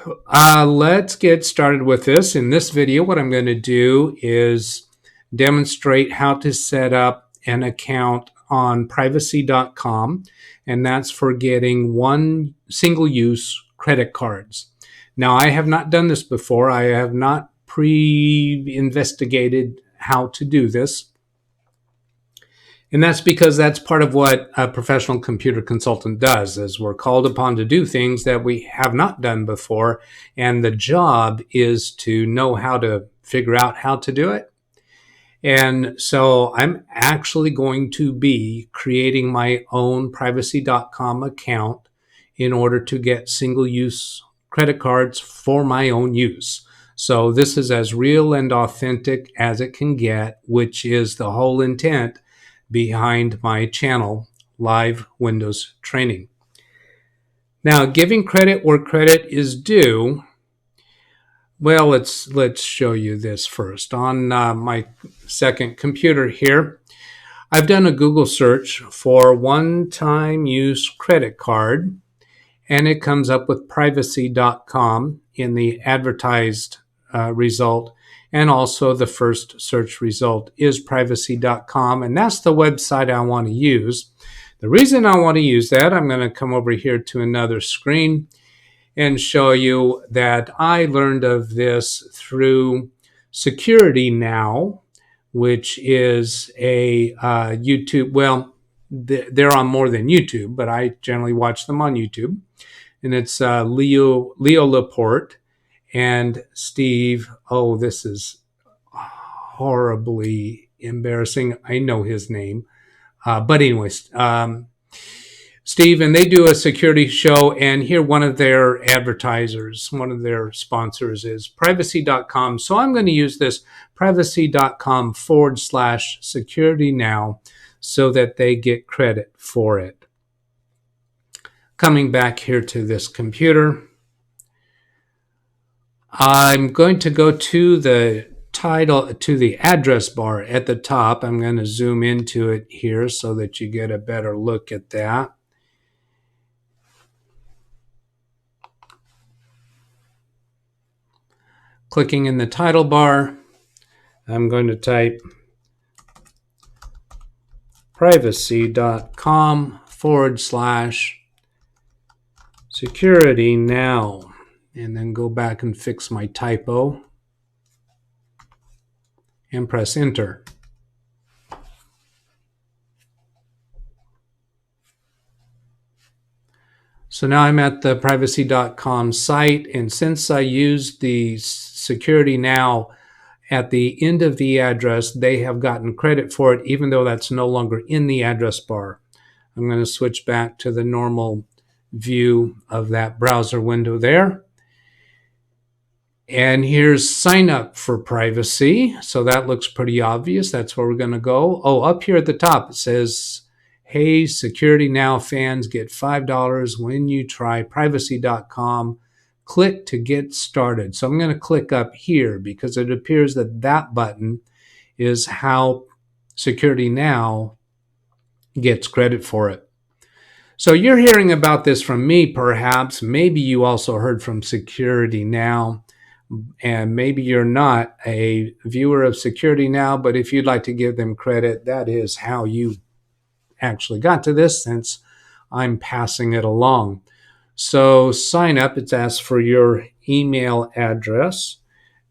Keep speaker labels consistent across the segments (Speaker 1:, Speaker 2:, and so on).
Speaker 1: Let's get started with this. In this video, what I'm going to do is demonstrate how to set up an account on privacy.com, and that's for getting one single-use credit cards. Now, I have not done this before. I have not pre-investigated how to do this. And that's because that's part of what a professional computer consultant does, is we're called upon to do things that we have not done before. And the job is to know how to figure out how to do it. And so I'm actually going to be creating my own privacy.com account in order to get single-use credit cards for my own use. So this is as real and authentic as it can get, which is the whole intent behind my channel, Live Windows Training. Now, giving credit where credit is due. Well, let's show you this first. On my second computer here, I've done a Google search for one-time use credit card, and it comes up with privacy.com in the advertised result. And also the first search result is privacy.com, and that's the website I want to use. The reason I want to use that, I'm going to come over here to another screen and show you that I learned of this through Security Now, which is a YouTube, well, they're on more than YouTube, but I generally watch them on YouTube. And it's Leo Laporte and Steve, oh, this is horribly embarrassing. I know his name. But anyways, Steve, and they do a security show, and here one of their advertisers, one of their sponsors is privacy.com. So I'm going to use this privacy.com/security now so that they get credit for it. Coming back here to this computer, I'm going to go to the title, to the address bar at the top. I'm going to zoom into it here so that you get a better look at that. Clicking in the title bar, I'm going to type privacy.com/security now. And then go back and fix my typo and press enter. So now I'm at the privacy.com site, and since I used the Security Now at the end of the address, they have gotten credit for it, even though that's no longer in the address bar. I'm going to switch back to the normal view of that browser window there. And here's sign up for privacy. So that looks pretty obvious. That's where we're going to go. Oh, up here at the top, it says, hey, Security Now fans, get $5 when you try privacy.com. Click to get started. So I'm going to click up here because it appears that that button is how Security Now gets credit for it. So you're hearing about this from me, perhaps. Maybe you also heard from Security Now. And maybe you're not a viewer of Security Now, but if you'd like to give them credit, that is how you actually got to this, since I'm passing it along. So sign up, it's asked for your email address.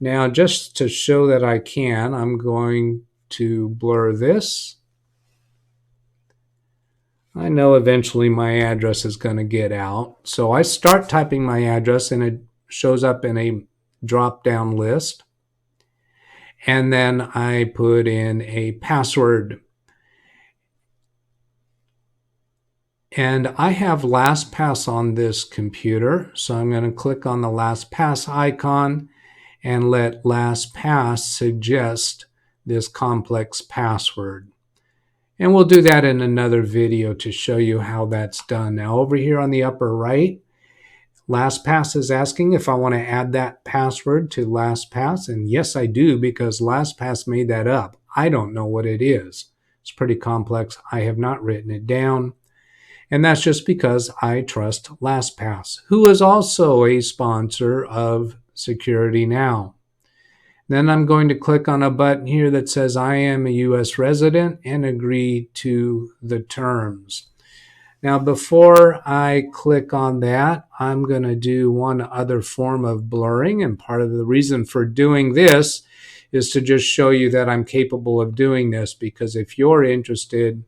Speaker 1: Now, just to show that I can, I'm going to blur this. I know eventually my address is going to get out. So I start typing my address, and it shows up in a drop-down list, and then I put in a password, and I have LastPass on this computer, so I'm going to click on the LastPass icon and let LastPass suggest this complex password, and we'll do that in another video to show you how that's done. Now over here on the upper right, LastPass is asking if I want to add that password to LastPass, and yes, I do, because LastPass made that up. I don't know what it is. It's pretty complex. I have not written it down. And that's just because I trust LastPass, who is also a sponsor of Security Now. Then I'm going to click on a button here that says I am a U.S. resident and agree to the terms. Now, before I click on that, I'm going to do one other form of blurring. And part of the reason for doing this is to just show you that I'm capable of doing this, because if you're interested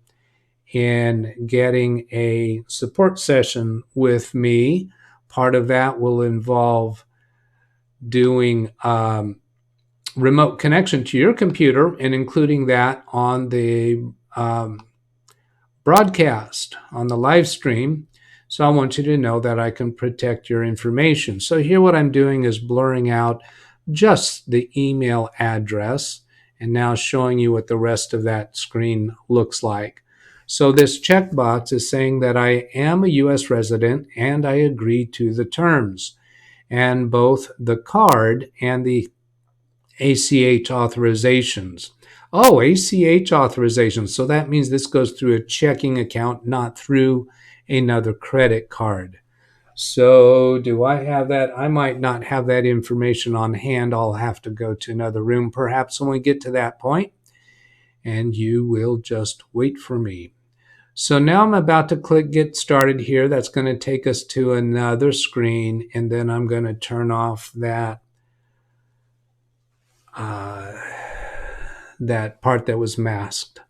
Speaker 1: in getting a support session with me, part of that will involve doing remote connection to your computer and including that on the broadcast, on the live stream. So I want you to know that I can protect your information. So here what I'm doing is blurring out just the email address and now showing you what the rest of that screen looks like. So this checkbox is saying that I am a U.S. resident and I agree to the terms. And both the card and the ACH authorizations. Oh, ACH authorizations. So that means this goes through a checking account, not through another credit card. So do I have that? I might not have that information on hand. I'll have to go to another room perhaps when we get to that point, and you will just wait for me. So now I'm about to click Get Started here. That's going to take us to another screen, and then I'm going to turn off that that part that was masked.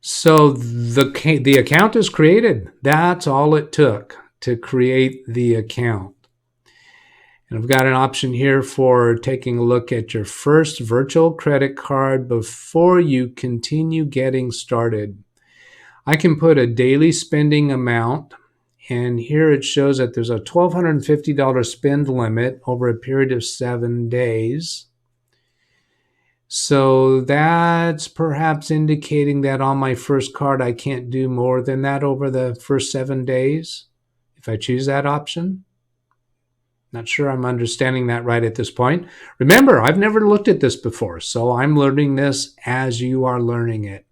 Speaker 1: So the account is created. That's all it took to create the account. And I've got an option here for taking a look at your first virtual credit card before you continue getting started. I can put a daily spending amount, and here it shows that there's a $1,250 spend limit over a period of 7 days. So that's perhaps indicating that on my first card I can't do more than that over the first 7 days if I choose that option. Not sure I'm understanding that right at this point. Remember, I've never looked at this before, so I'm learning this as you are learning it.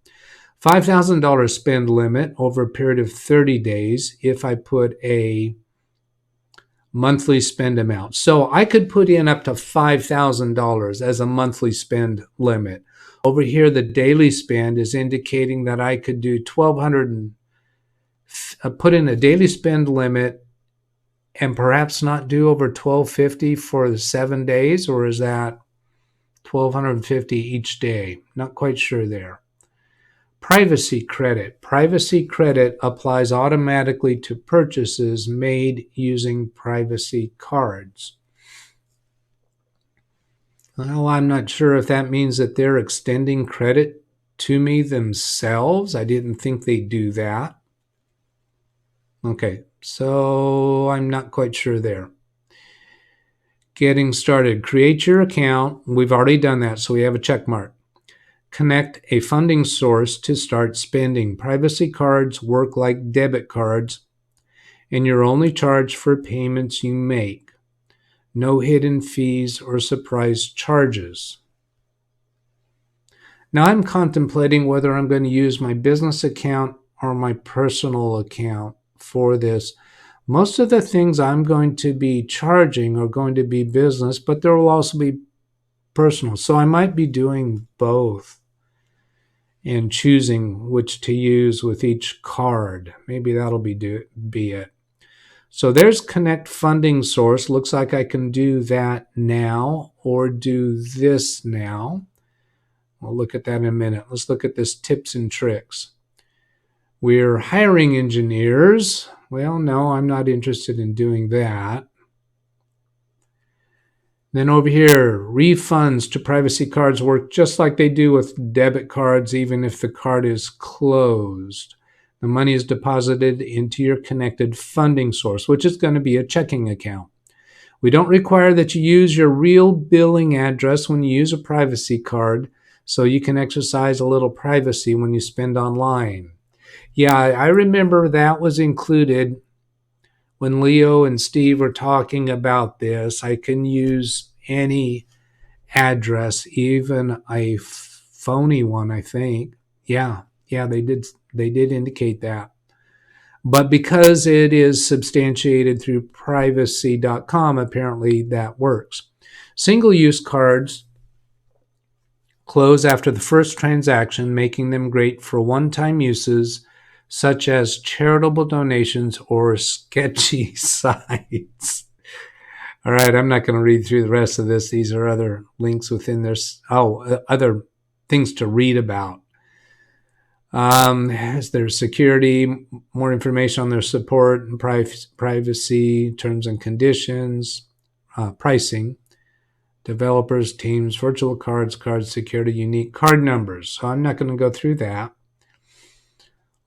Speaker 1: $5,000 spend limit over a period of 30 days if I put a monthly spend amount. So I could put in up to $5,000 as a monthly spend limit. Over here, the daily spend is indicating that I could do $1,200 and put in a daily spend limit and perhaps not do over $1,250 for the 7 days, or is that $1,250 each day? Not quite sure there. Privacy credit. Privacy credit applies automatically to purchases made using privacy cards. Well, I'm not sure if that means that they're extending credit to me themselves. I didn't think they'd do that. Okay, so I'm not quite sure there. Getting started. Create your account. We've already done that, so we have a check mark. Connect a funding source to start spending. Privacy cards work like debit cards, and you're only charged for payments you make. No hidden fees or surprise charges. Now I'm contemplating whether I'm going to use my business account or my personal account for this. Most of the things I'm going to be charging are going to be business, but there will also be personal. So I might be doing both and choosing which to use with each card. Maybe that'll be it. So there's connect funding source. Looks like I can do that now or do this now. We'll look at that in a minute. Let's look at this tips and tricks. We're hiring engineers. Well, no, I'm not interested in doing that. Then over here, refunds to privacy cards work just like they do with debit cards, even if the card is closed. The money is deposited into your connected funding source, which is going to be a checking account. We don't require that you use your real billing address when you use a privacy card, so you can exercise a little privacy when you spend online. Yeah, I remember that was included when Leo and Steve were talking about this. I can use any address, even a phony one, I think. Yeah, they did They did indicate that. But because it is substantiated through privacy.com, apparently that works. Single-use cards close after the first transaction, making them great for one-time uses such as charitable donations or sketchy sites. All right, I'm not going to read through the rest of this. These are other links within this. Other things to read about. Has their security, more information on their support and privacy, terms and conditions, pricing, developers, teams, virtual cards, card security, unique card numbers. So I'm not going to go through that.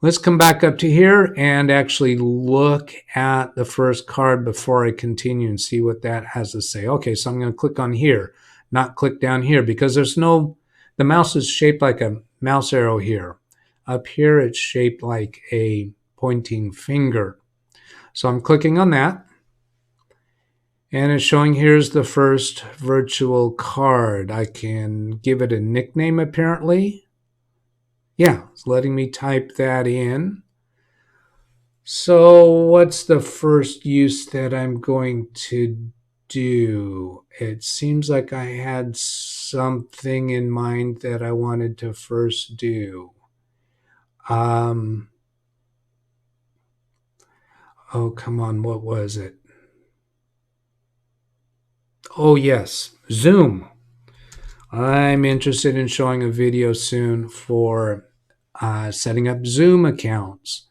Speaker 1: Let's come back up to here and actually look at the first card before I continue and see what that has to say. Okay, so I'm going to click on here, not click down here, because the mouse is shaped like a mouse arrow here. Up here, it's shaped like a pointing finger. So I'm clicking on that. And it's showing here's the first virtual card. I can give it a nickname, apparently. Yeah, it's letting me type that in. So what's the first use that I'm going to do? It seems like I had something in mind that I wanted to first do. Oh, come on, what was it? Oh, yes, Zoom. I'm interested in showing a video soon for setting up Zoom accounts.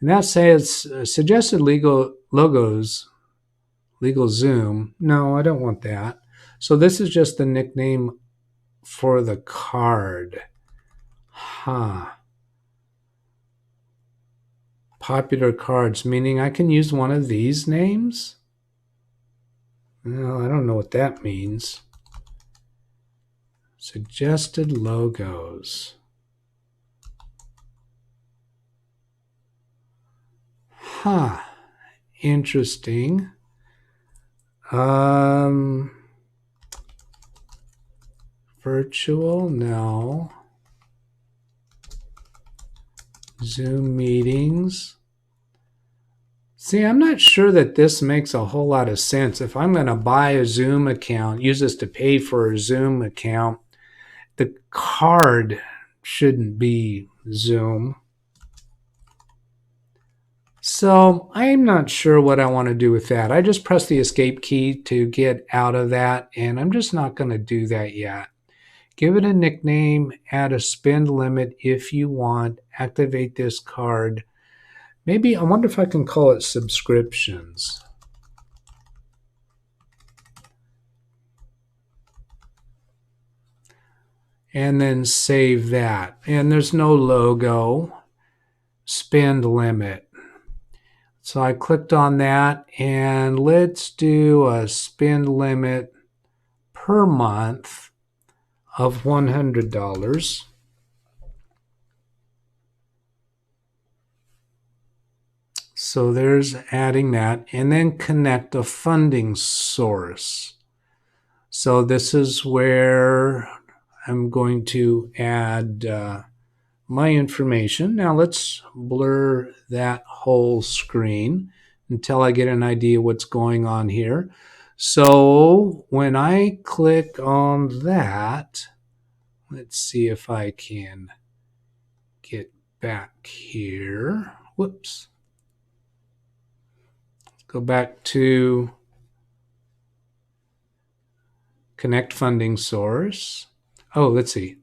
Speaker 1: And that says suggested legal logos, legal Zoom. No, I don't want that. So this is just the nickname for the card. Popular cards, meaning I can use one of these names? Well, I don't know what that means. Suggested logos. Interesting. Virtual, no. Zoom meetings. See, I'm not sure that this makes a whole lot of sense. If I'm going to buy a Zoom account, use this to pay for a Zoom account, the card shouldn't be Zoom. So I'm not sure what I want to do with that. I just press the escape key to get out of that, and I'm just not going to do that yet. Give it a nickname, add a spend limit if you want, activate this card. Maybe, I wonder if I can call it subscriptions. And then save that. And there's no logo. Spend limit. So I clicked on that, and let's do a spend limit per month of $100. So there's adding that, and then connect a funding source. So this is where I'm going to add my information. Now let's blur that whole screen until I get an idea what's going on here. So when I click on that, let's see if I can get back here. Whoops. Go back to connect funding source. Oh, let's see.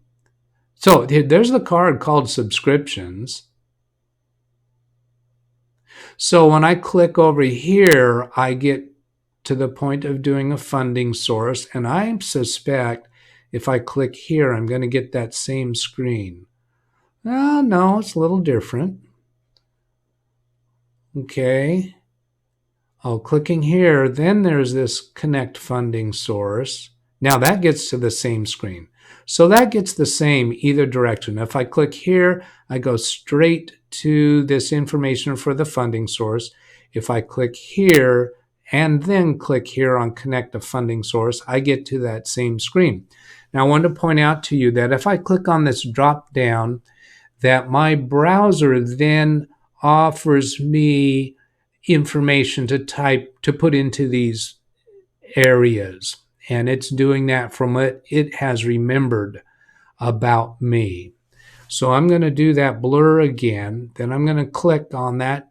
Speaker 1: So there's the card called subscriptions. So when I click over here, I get to the point of doing a funding source, and I suspect if I click here, I'm going to get that same screen. No, it's a little different. Okay. Oh, clicking here, then there's this connect funding source. Now that gets to the same screen. So that gets the same either direction. If I click here, I go straight to this information for the funding source. If I click here and then click here on connect a funding source, I get to that same screen. Now I want to point out to you that if I click on this drop down, that my browser then offers me information to put into these areas. And it's doing that from what it has remembered about me. So I'm going to do that blur again. Then I'm going to click on that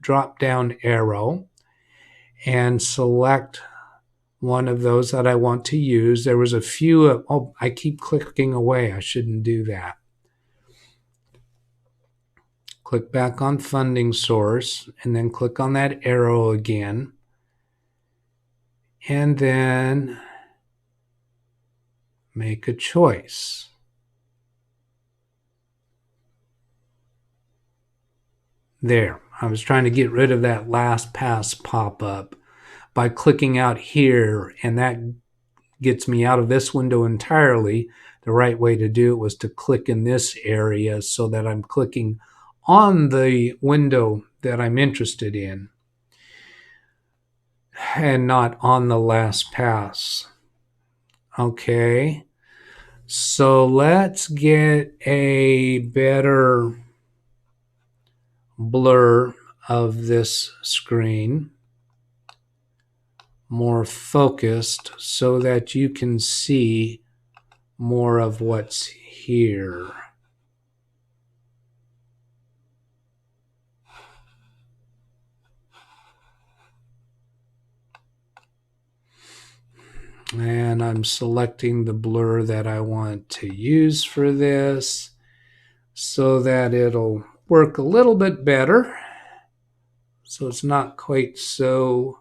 Speaker 1: drop down arrow and select one of those that I want to use. There was a few, I keep clicking away. I shouldn't do that. Click back on funding source and then click on that arrow again. And then make a choice. There, I was trying to get rid of that LastPass pop-up by clicking out here, and that gets me out of this window entirely. The right way to do it was to click in this area so that I'm clicking on the window that I'm interested in and not on the LastPass. Okay, so let's get a better blur of this screen, more focused so that you can see more of what's here. And I'm selecting the blur that I want to use for this so that it'll work a little bit better. So it's not quite so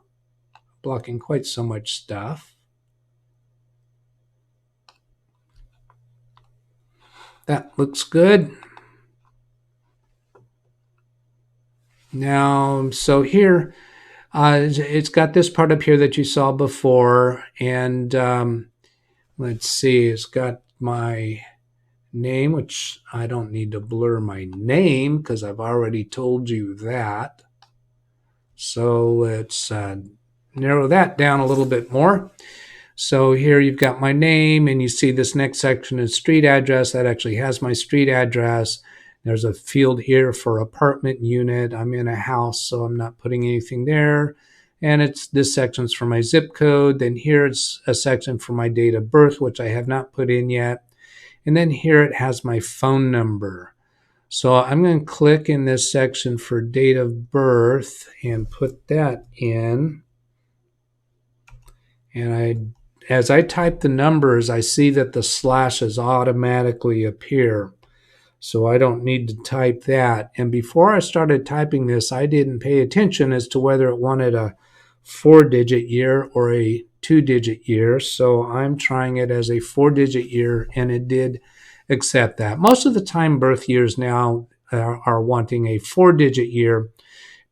Speaker 1: blocking quite so much stuff. That looks good. Now, so here, it's got this part up here that you saw before, and let's see, it's got my name, which I don't need to blur my name because I've already told you that. So let's narrow that down a little bit more. So here you've got my name, and you see this next section is street address. That actually has my street address. There's a field here for apartment unit. I'm in a house, so I'm not putting anything there. And this section's for my zip code. Then here it's a section for my date of birth, which I have not put in yet. And then here it has my phone number. So I'm going to click in this section for date of birth and put that in. And as I type the numbers, I see that the slashes automatically appear. So I don't need to type that. And before I started typing this, I didn't pay attention as to whether it wanted a 4-digit year or a 2-digit year. So I'm trying it as a 4-digit year, and it did accept that. Most of the time, birth years now are wanting a 4-digit year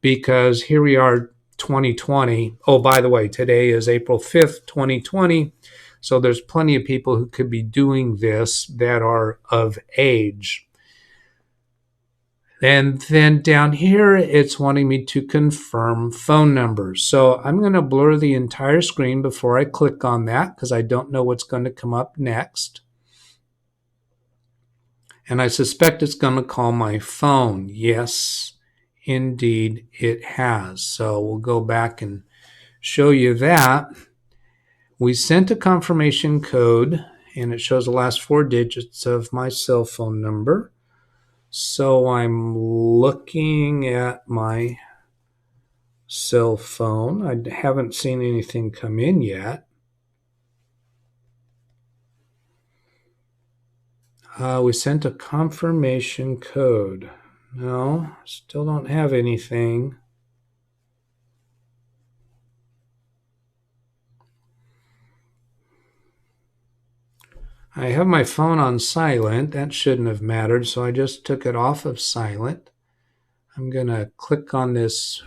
Speaker 1: because here we are, 2020. Oh, by the way, today is April 5th, 2020. So there's plenty of people who could be doing this that are of age. And then down here, it's wanting me to confirm phone numbers. So I'm going to blur the entire screen before I click on that because I don't know what's going to come up next. And I suspect it's going to call my phone. Yes, indeed it has. So we'll go back and show you that. We sent a confirmation code, and it shows the last 4 digits of my cell phone number. So I'm looking at my cell phone. I haven't seen anything come in yet. We sent a confirmation code. No, still don't have anything. I have my phone on silent. That shouldn't have mattered, so I just took it off of silent. I'm going to click on this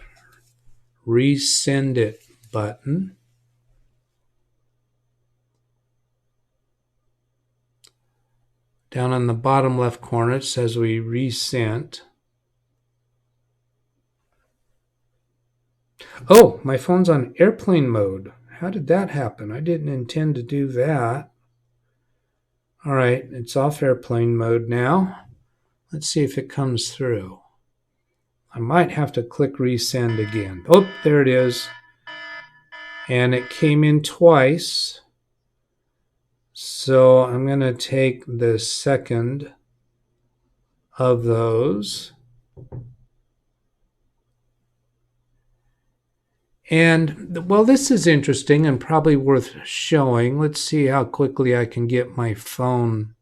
Speaker 1: resend it button. Down on the bottom left corner, it says we resent. Oh, my phone's on airplane mode. How did that happen? I didn't intend to do that. All right, it's off airplane mode now. Let's see if it comes through. I might have to click resend again. Oh, there it is. And it came in twice. So I'm going to take the second of those. And, well, this is interesting and probably worth showing. Let's see how quickly I can get my phone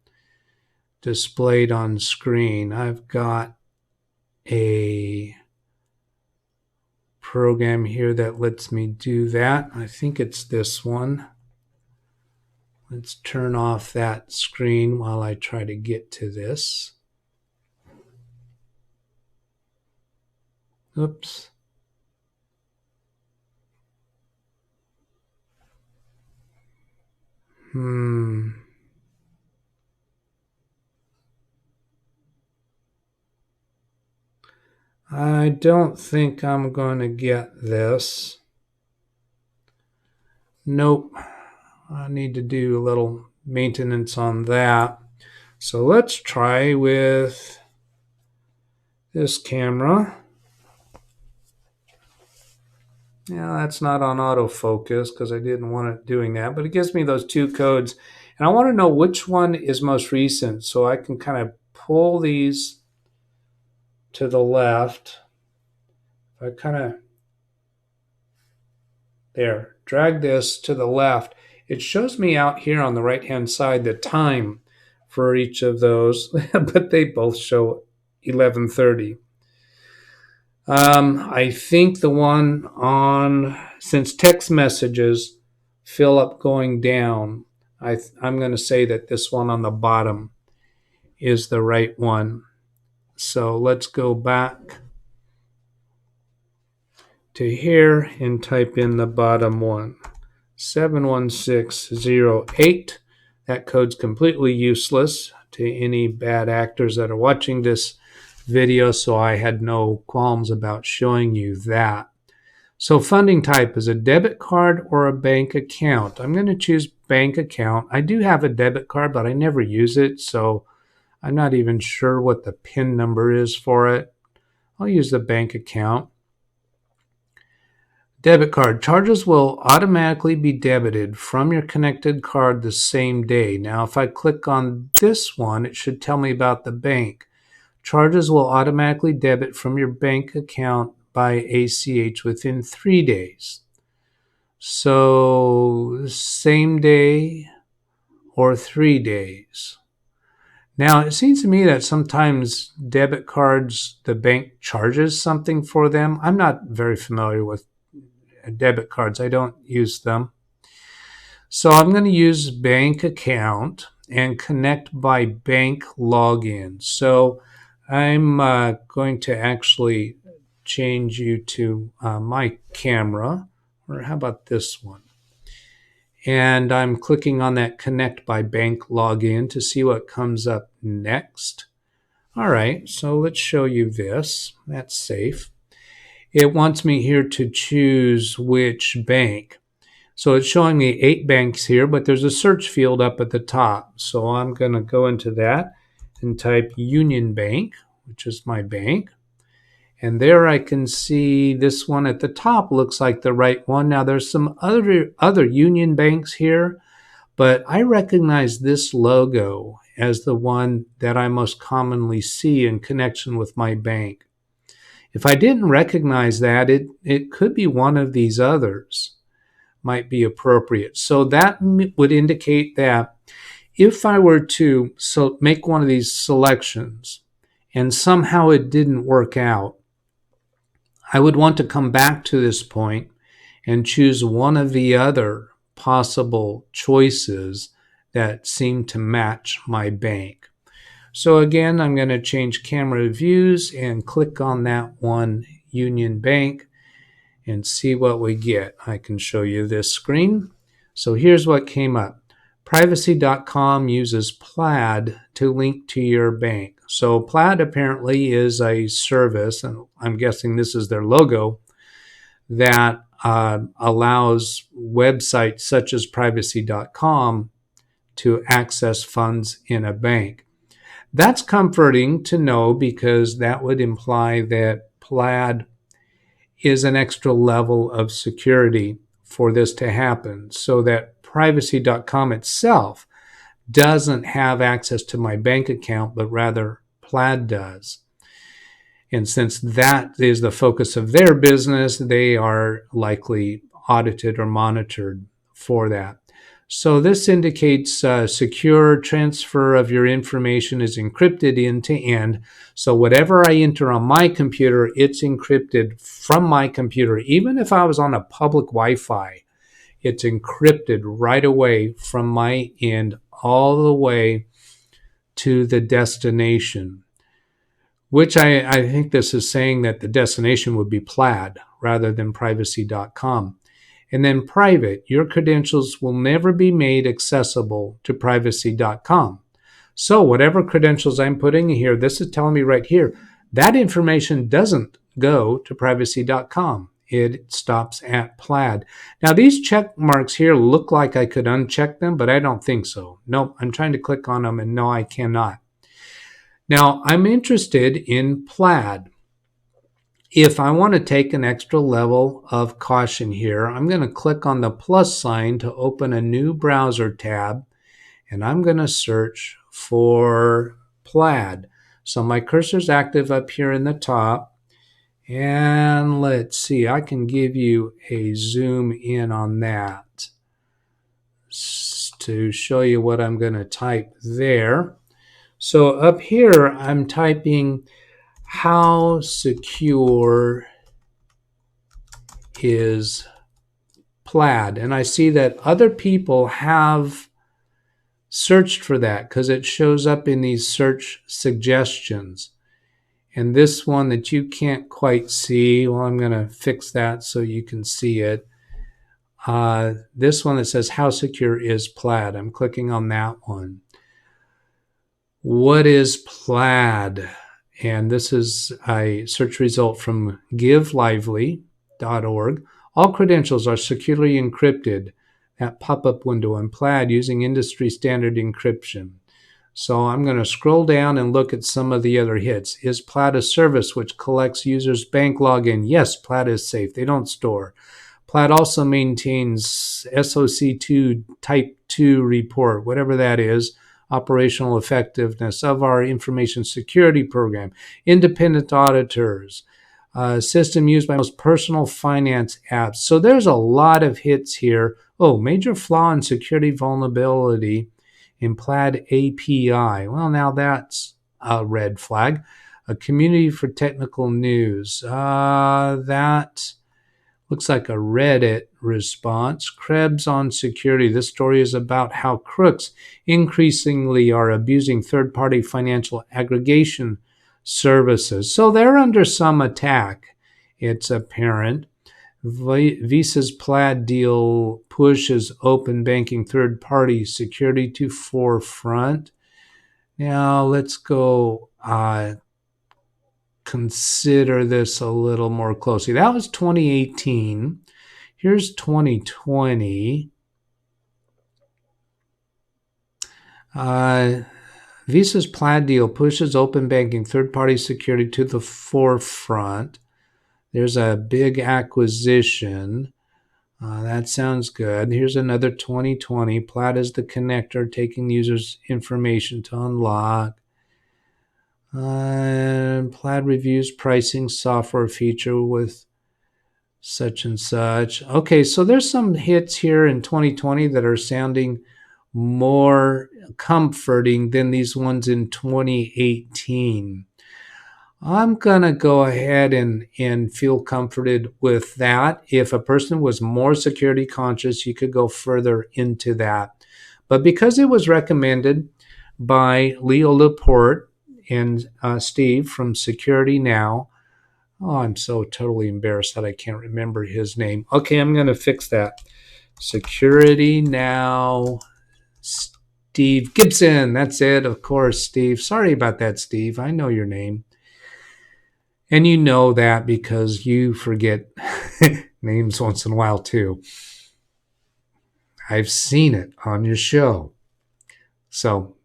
Speaker 1: displayed on screen. I've got a program here that lets me do that. I think it's this one. Let's turn off that screen while I try to get to this. Oops. I don't think I'm going to get this. Nope. I need to do a little maintenance on that. So let's try with this camera. Yeah, that's not on autofocus because I didn't want it doing that, but it gives me those two codes. And I want to know which one is most recent, so I can kind of pull these to the left. If I kind of, there, drag this to the left, it shows me out here on the right-hand side the time for each of those, but they both show 11:30. I think the one on, since text messages fill up going down, I'm going to say that this one on the bottom is the right one. So let's go back to here and type in the bottom one, 71608. That code's completely useless to any bad actors that are watching this video, so I had no qualms about showing you that. So funding type is a debit card or a bank account. I'm going to choose bank account. I do have a debit card, but I never use it, so I'm not even sure what the PIN number is for it. I'll use the bank account. Debit card. Charges will automatically be debited from your connected card the same day. Now, if I click on this one, it should tell me about the bank. Charges will automatically debit from your bank account by ACH within 3 days. So, same day or 3 days. Now, it seems to me that sometimes debit cards, the bank charges something for them. I'm not very familiar with debit cards. I don't use them. So I'm going to use bank account and connect by bank login. So I'm going to actually change you to my camera, or how about this one? And I'm clicking on that connect by bank login to see what comes up next. All right, so let's show you this. That's safe. It wants me here to choose which bank. So it's showing me 8 banks here, but there's a search field up at the top. So I'm going to go into that and type Union Bank, which is my bank. And there I can see this one at the top looks like the right one. Now there's some other Union banks here, but I recognize this logo as the one that I most commonly see in connection with my bank. If I didn't recognize that, it could be one of these others might be appropriate. So that would indicate that if I were to make one of these selections and somehow it didn't work out, I would want to come back to this point and choose one of the other possible choices that seem to match my bank. So again, I'm going to change camera views and click on that one, Union Bank, and see what we get. I can show you this screen. So here's what came up. Privacy.com uses Plaid to link to your bank. So Plaid apparently is a service, and I'm guessing this is their logo, that allows websites such as privacy.com to access funds in a bank. That's comforting to know, because that would imply that Plaid is an extra level of security for this to happen, so that privacy.com itself doesn't have access to my bank account, but rather Plaid does. And since that is the focus of their business, they are likely audited or monitored for that. So this indicates secure transfer of your information is encrypted end to end. So whatever I enter on my computer, it's encrypted from my computer. Even if I was on a public Wi-Fi, it's encrypted right away from my end all the way to the destination, which I think this is saying that the destination would be Plaid rather than privacy.com. And then private, your credentials will never be made accessible to privacy.com. So whatever credentials I'm putting in here, this is telling me right here, that information doesn't go to privacy.com. It stops at Plaid. Now these check marks here look like I could uncheck them, but I don't think so. Nope, I'm trying to click on them, and no, I cannot. Now I'm interested in Plaid. If I want to take an extra level of caution here, I'm going to click on the plus sign to open a new browser tab, and I'm going to search for Plaid. So my cursor's active up here in the top, and let's see, I can give you a zoom in on that to show you what I'm going to type there. So up here, I'm typing how secure is Plaid, and I see that other people have searched for that because it shows up in these search suggestions. And this one that you can't quite see, well, I'm going to fix that so you can see it. This one that says how secure is Plaid, I'm clicking on that one. What is Plaid? And this is a search result from givelively.org. All credentials are securely encrypted, that pop-up window in Plaid, using industry standard encryption. So I'm going to scroll down and look at some of the other hits. Is Plaid a service which collects users' bank login? Yes, Plaid is safe. They don't store. Plaid also maintains SOC2 Type 2 report, whatever that is, operational effectiveness of our information security program, independent auditors, system used by most personal finance apps. So there's a lot of hits here. Oh, major flaw in security vulnerability in Plaid API. Well, now that's a red flag. A community for technical news. That looks like a Reddit response. Krebs on security. This story is about how crooks increasingly are abusing third-party financial aggregation services. So they're under some attack, it's apparent. Visa's Plaid deal pushes open banking third-party security to forefront. Now let's go consider this a little more closely. That was 2018. Here's 2020. Visa's Plaid deal pushes open banking third-party security to the forefront. There's a big acquisition. That sounds good. Here's another 2020. Plaid is the connector, taking users' information to unlock. Plaid reviews pricing software feature with such and such. Okay, so there's some hits here in 2020 that are sounding more comforting than these ones in 2018. I'm going to go ahead and feel comforted with that. If a person was more security conscious, you could go further into that. But because it was recommended by Leo Laporte and Steve from Security Now, oh, I'm so totally embarrassed that I can't remember his name. Okay, I'm going to fix that. Security Now, Steve Gibson. That's it, of course, Steve. Sorry about that, Steve. I know your name. And you know that because you forget names once in a while, too. I've seen it on your show. So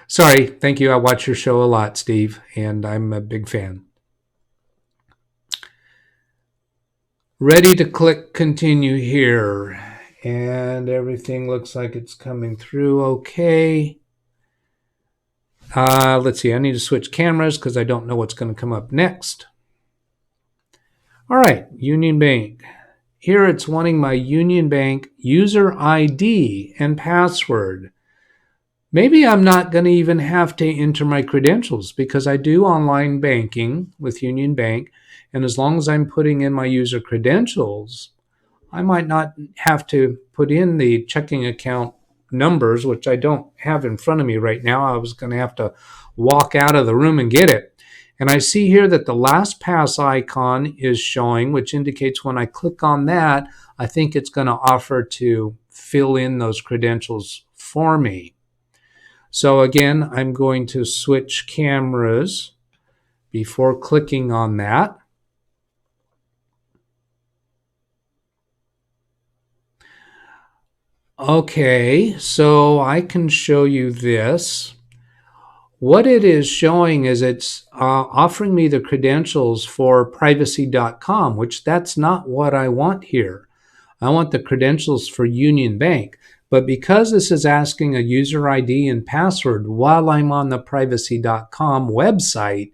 Speaker 1: Sorry, thank you. I watch your show a lot, Steve, and I'm a big fan. Ready to click continue here. And everything looks like it's coming through okay. Let's see, I need to switch cameras because I don't know what's going to come up next. All right, Union Bank. Here it's wanting my Union Bank user ID and password. Maybe I'm not going to even have to enter my credentials because I do online banking with Union Bank. And as long as I'm putting in my user credentials, I might not have to put in the checking account numbers, which I don't have in front of me right now. I was going to have to walk out of the room and get it. And I see here that the LastPass icon is showing, which indicates when I click on that, I think it's going to offer to fill in those credentials for me. So again, I'm going to switch cameras before clicking on that. Okay, so I can show you this. What it is showing is it's offering me the credentials for privacy.com, which that's not what I want here. I want the credentials for Union Bank. But because this is asking a user ID and password while I'm on the privacy.com website,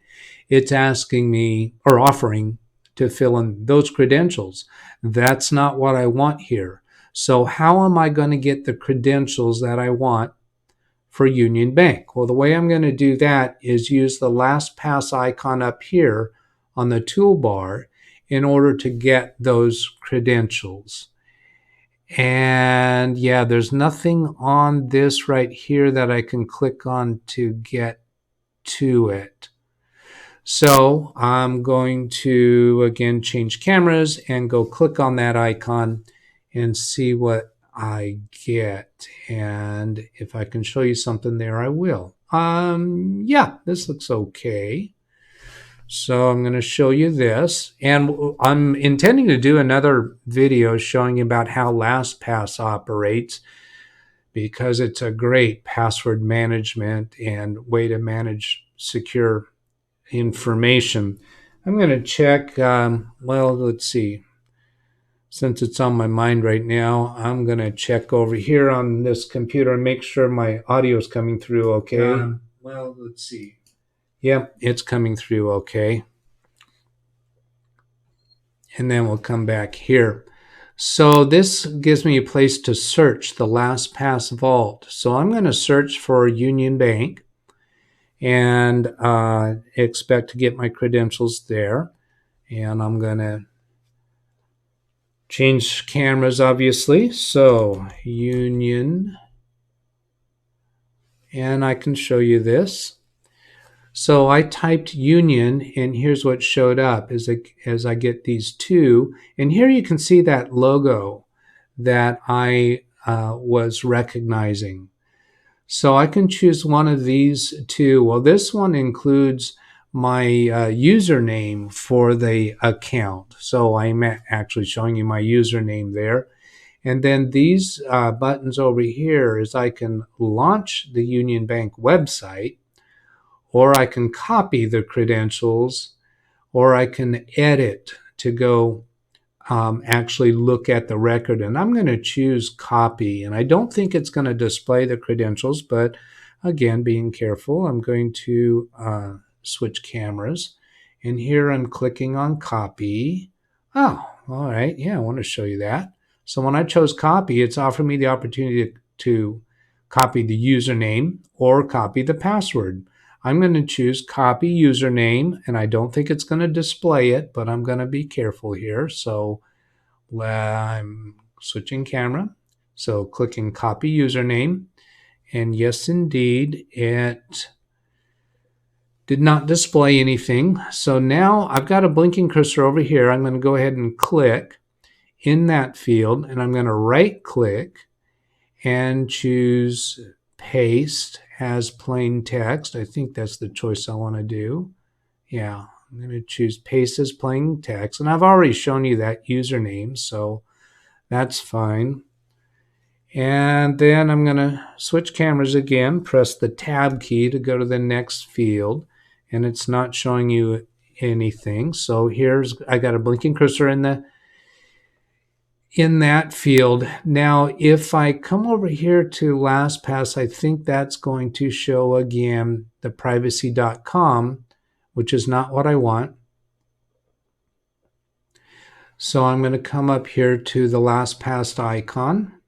Speaker 1: it's asking me or offering to fill in those credentials. That's not what I want here. So how am I going to get the credentials that I want for Union Bank? Well, the way I'm going to do that is use the LastPass icon up here on the toolbar in order to get those credentials. And yeah, there's nothing on this right here that I can click on to get to it. So I'm going to, again, change cameras and go click on that icon and see what I get. And if I can show you something there, I will. Yeah, this looks okay. So I'm going to show you this. And I'm intending to do another video showing you about how LastPass operates, because it's a great password management and way to manage secure information. I'm going to check, well, let's see. Since it's on my mind right now, I'm going to check over here on this computer and make sure my audio is coming through okay. Well, let's see. Yep, it's coming through okay. And then we'll come back here. So this gives me a place to search the LastPass vault. So I'm going to search for Union Bank and expect to get my credentials there. And I'm going to change cameras, obviously. So Union, and I can show you this. So I typed Union, and here's what showed up as I get these two. And here you can see that logo that I was recognizing. So I can choose one of these two. Well, this one includes my username for the account. So I'm actually showing you my username there. And then these buttons over here is I can launch the Union Bank website, or I can copy the credentials, or I can edit to go actually look at the record. And I'm going to choose copy. And I don't think it's going to display the credentials, but again, being careful, I'm going to switch cameras. And here I'm clicking on copy. Oh, all right. Yeah, I want to show you that. So when I chose copy, it's offering me the opportunity to copy the username or copy the password. I'm going to choose copy username, and I don't think it's going to display it, but I'm going to be careful here. So I'm switching camera. So clicking copy username, and yes, indeed, it did not display anything. So now I've got a blinking cursor over here. I'm going to go ahead and click in that field, and I'm going to right click and choose paste as plain text. I think that's the choice I want to do. Yeah, I'm going to choose paste as plain text. And I've already shown you that username, so that's fine. And then I'm going to switch cameras again, press the tab key to go to the next field, and it's not showing you anything. So I got a blinking cursor in that field. Now, if I come over here to LastPass, I think that's going to show again the privacy.com, which is not what I want. So I'm going to come up here to the LastPass icon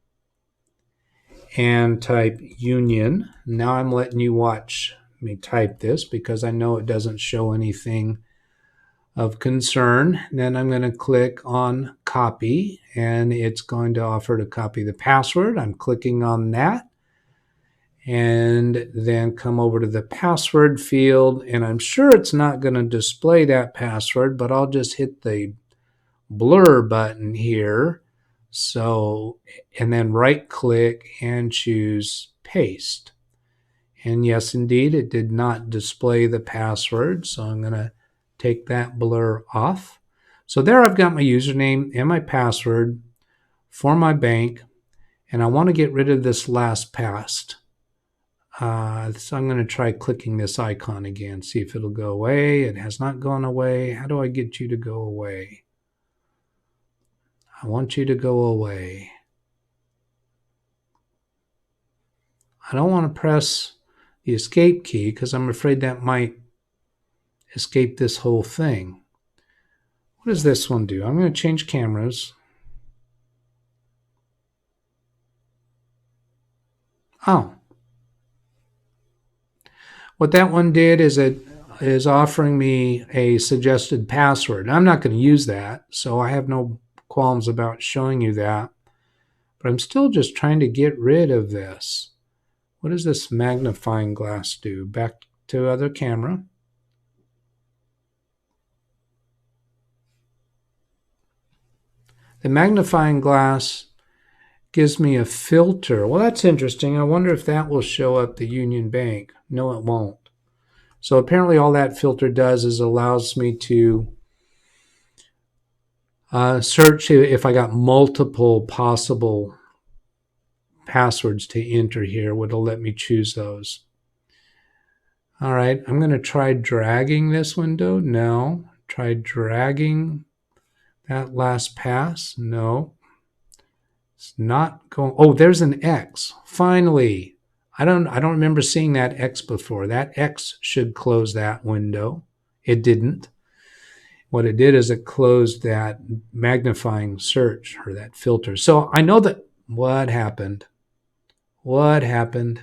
Speaker 1: and type union. Now I'm letting you watch me type this because I know it doesn't show anything of concern. Then I'm going to click on copy, and it's going to offer to copy the password. I'm clicking on that, and then come over to the password field, and I'm sure it's not going to display that password, but I'll just hit the blur button here. So, and then right click and choose paste. And yes, indeed, it did not display the password. So I'm going to take that blur off. So there I've got my username and my password for my bank. And I want to get rid of this LastPass. So I'm going to try clicking this icon again, see if it'll go away. It has not gone away. How do I get you to go away? I want you to go away. I don't want to press the escape key because I'm afraid that might escape this whole thing. What does this one do? I'm going to change cameras. Oh. What that one did is it is offering me a suggested password. I'm not going to use that, so I have no qualms about showing you that. But I'm still just trying to get rid of this. What does this magnifying glass do? Back to other camera. The magnifying glass gives me a filter. Well, that's interesting. I wonder if that will show up the Union Bank. No, it won't. So apparently all that filter does is allows me to search if I got multiple possible passwords to enter here. It'll let me choose those. All right, I'm going to try dragging this window. No. Try dragging that LastPass. No. It's not going. Oh, there's an X. Finally. I don't remember seeing that X before. That X should close that window. It didn't. What it did is it closed that magnifying search or that filter. So I know that what happened. What happened?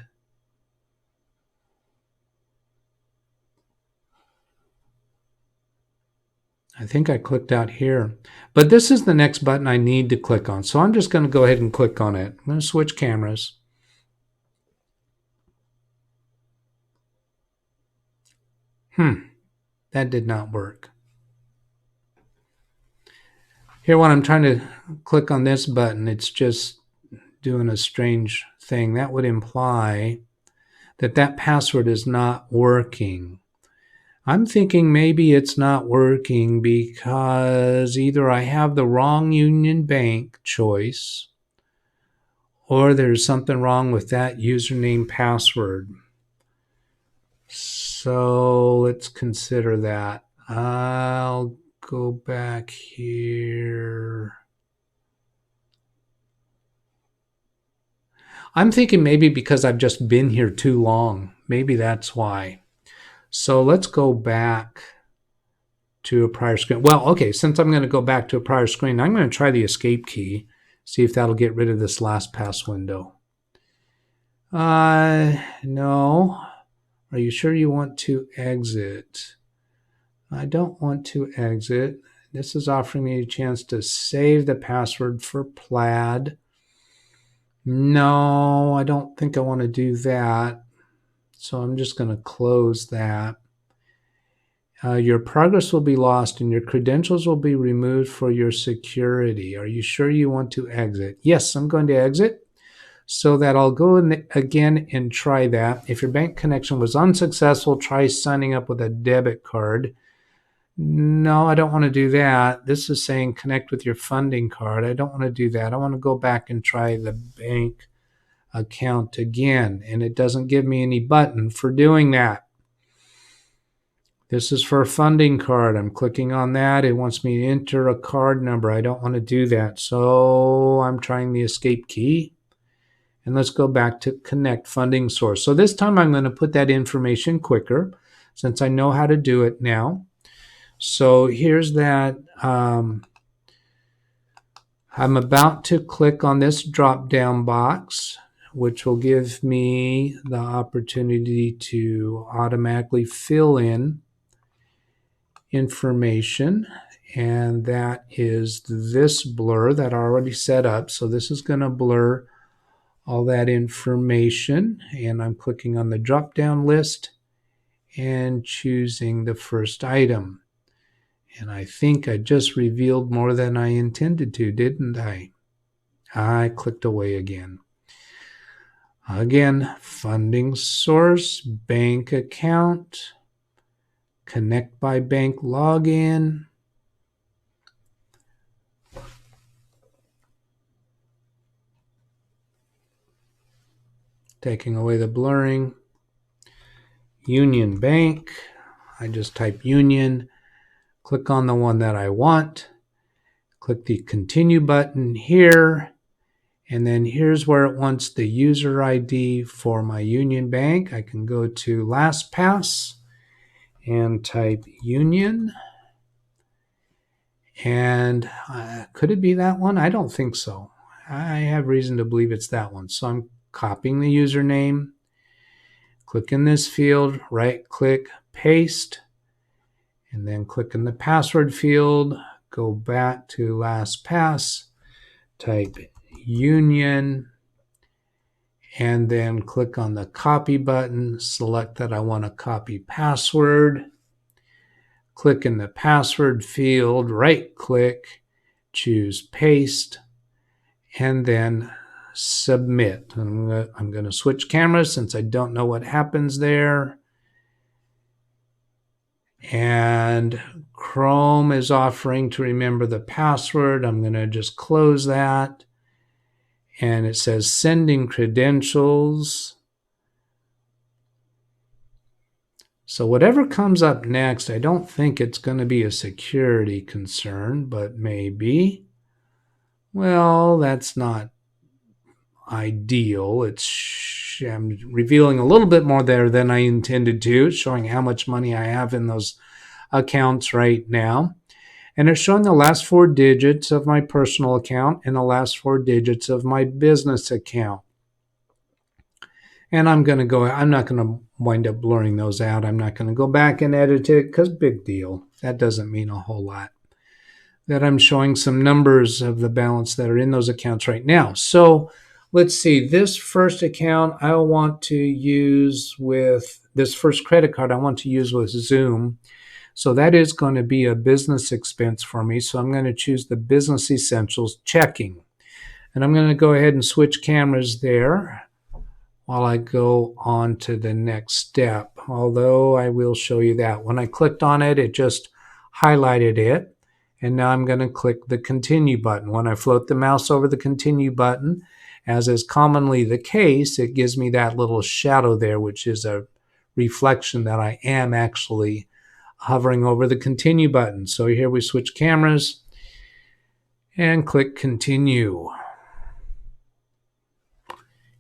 Speaker 1: I think I clicked out here. But this is the next button I need to click on. So I'm just going to go ahead and click on it. I'm going to switch cameras. That did not work. Here when I'm trying to click on this button, it's just doing a strange thing. That would imply that that password is not working. I'm thinking maybe it's not working because either I have the wrong Union Bank choice or there's something wrong with that username password. So let's consider that. I'll go back here. I'm thinking maybe because I've just been here too long. Maybe that's why. So let's go back to a prior screen. Well, okay, since I'm going to go back to a prior screen, I'm going to try the escape key, see if that'll get rid of this LastPass window. No. Are you sure you want to exit? I don't want to exit. This is offering me a chance to save the password for Plaid. No, I don't think I want to do that. So I'm just going to close that. Your progress will be lost and your credentials will be removed for your security. Are you sure you want to exit? Yes, I'm going to exit. So that I'll go in again and try that. If your bank connection was unsuccessful, try signing up with a debit card. No, I don't want to do that. This is saying connect with your funding card. I don't want to do that. I want to go back and try the bank account again, and it doesn't give me any button for doing that. This is for a funding card. I'm clicking on that. It wants me to enter a card number. I don't want to do that, so I'm trying the escape key. And let's go back to connect funding source. So this time I'm going to put that information quicker since I know how to do it now. So here's that. I'm about to click on this drop-down box, which will give me the opportunity to automatically fill in information, and that is this blur that I already set up. So this is going to blur all that information, and I'm clicking on the drop-down list and choosing the first item. And I think I just revealed more than I intended to, didn't I? I clicked away again. Again, funding source, bank account, connect by bank login. Taking away the blurring. Union Bank. I just type Union. Click on the one that I want. Click the continue button here. And then here's where it wants the user ID for my Union Bank. I can go to LastPass and type Union. And could it be that one? I don't think so. I have reason to believe it's that one. So I'm copying the username. Click in this field, right click, paste, and then click in the password field, go back to LastPass, type Union, and then click on the copy button, select that I want to copy password, click in the password field, right click, choose paste, and then submit. I'm going to switch cameras since I don't know what happens there. And Chrome is offering to remember the password. I'm going to just close that. And it says sending credentials. So whatever comes up next, I don't think it's going to be a security concern, but maybe. Well, that's not ideal. I'm revealing a little bit more there than I intended to, showing how much money I have in those accounts right now. And it's showing the last 4 digits of my personal account and the last 4 digits of my business account. And I'm not going to wind up blurring those out. I'm not going to go back and edit it because big deal. That doesn't mean a whole lot. That I'm showing some numbers of the balance that are in those accounts right now. So let's see, this first account I want to use with, this first credit card I want to use with Zoom. So that is going to be a business expense for me. So I'm going to choose the Business Essentials checking. And I'm going to go ahead and switch cameras there while I go on to the next step. Although I will show you that. When I clicked on it, it just highlighted it. And now I'm going to click the continue button. When I float the mouse over the continue button, as is commonly the case, it gives me that little shadow there, which is a reflection that I am actually hovering over the continue button. So here we switch cameras and click continue.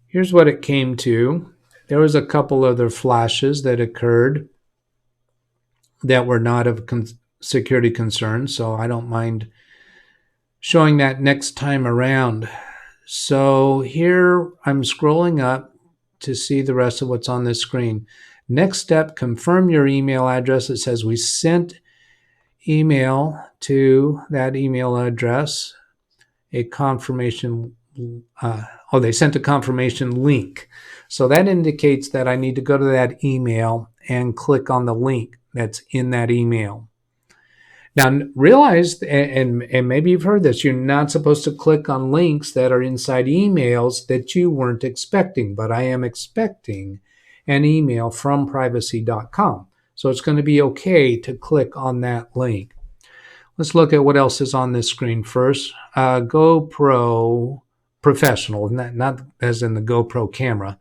Speaker 1: Here's what it came to. There was a couple other flashes that occurred that were not of security concern, so I don't mind showing that next time around. So here I'm scrolling up to see the rest of what's on this screen. Next step, confirm your email address. It says we sent email to that email address, a confirmation. They sent a confirmation link. So that indicates that I need to go to that email and click on the link that's in that email. Now realize, and maybe you've heard this, you're not supposed to click on links that are inside emails that you weren't expecting, but I am expecting an email from privacy.com. So it's going to be okay to click on that link. Let's look at what else is on this screen first. GoPro professional, not as in the GoPro camera.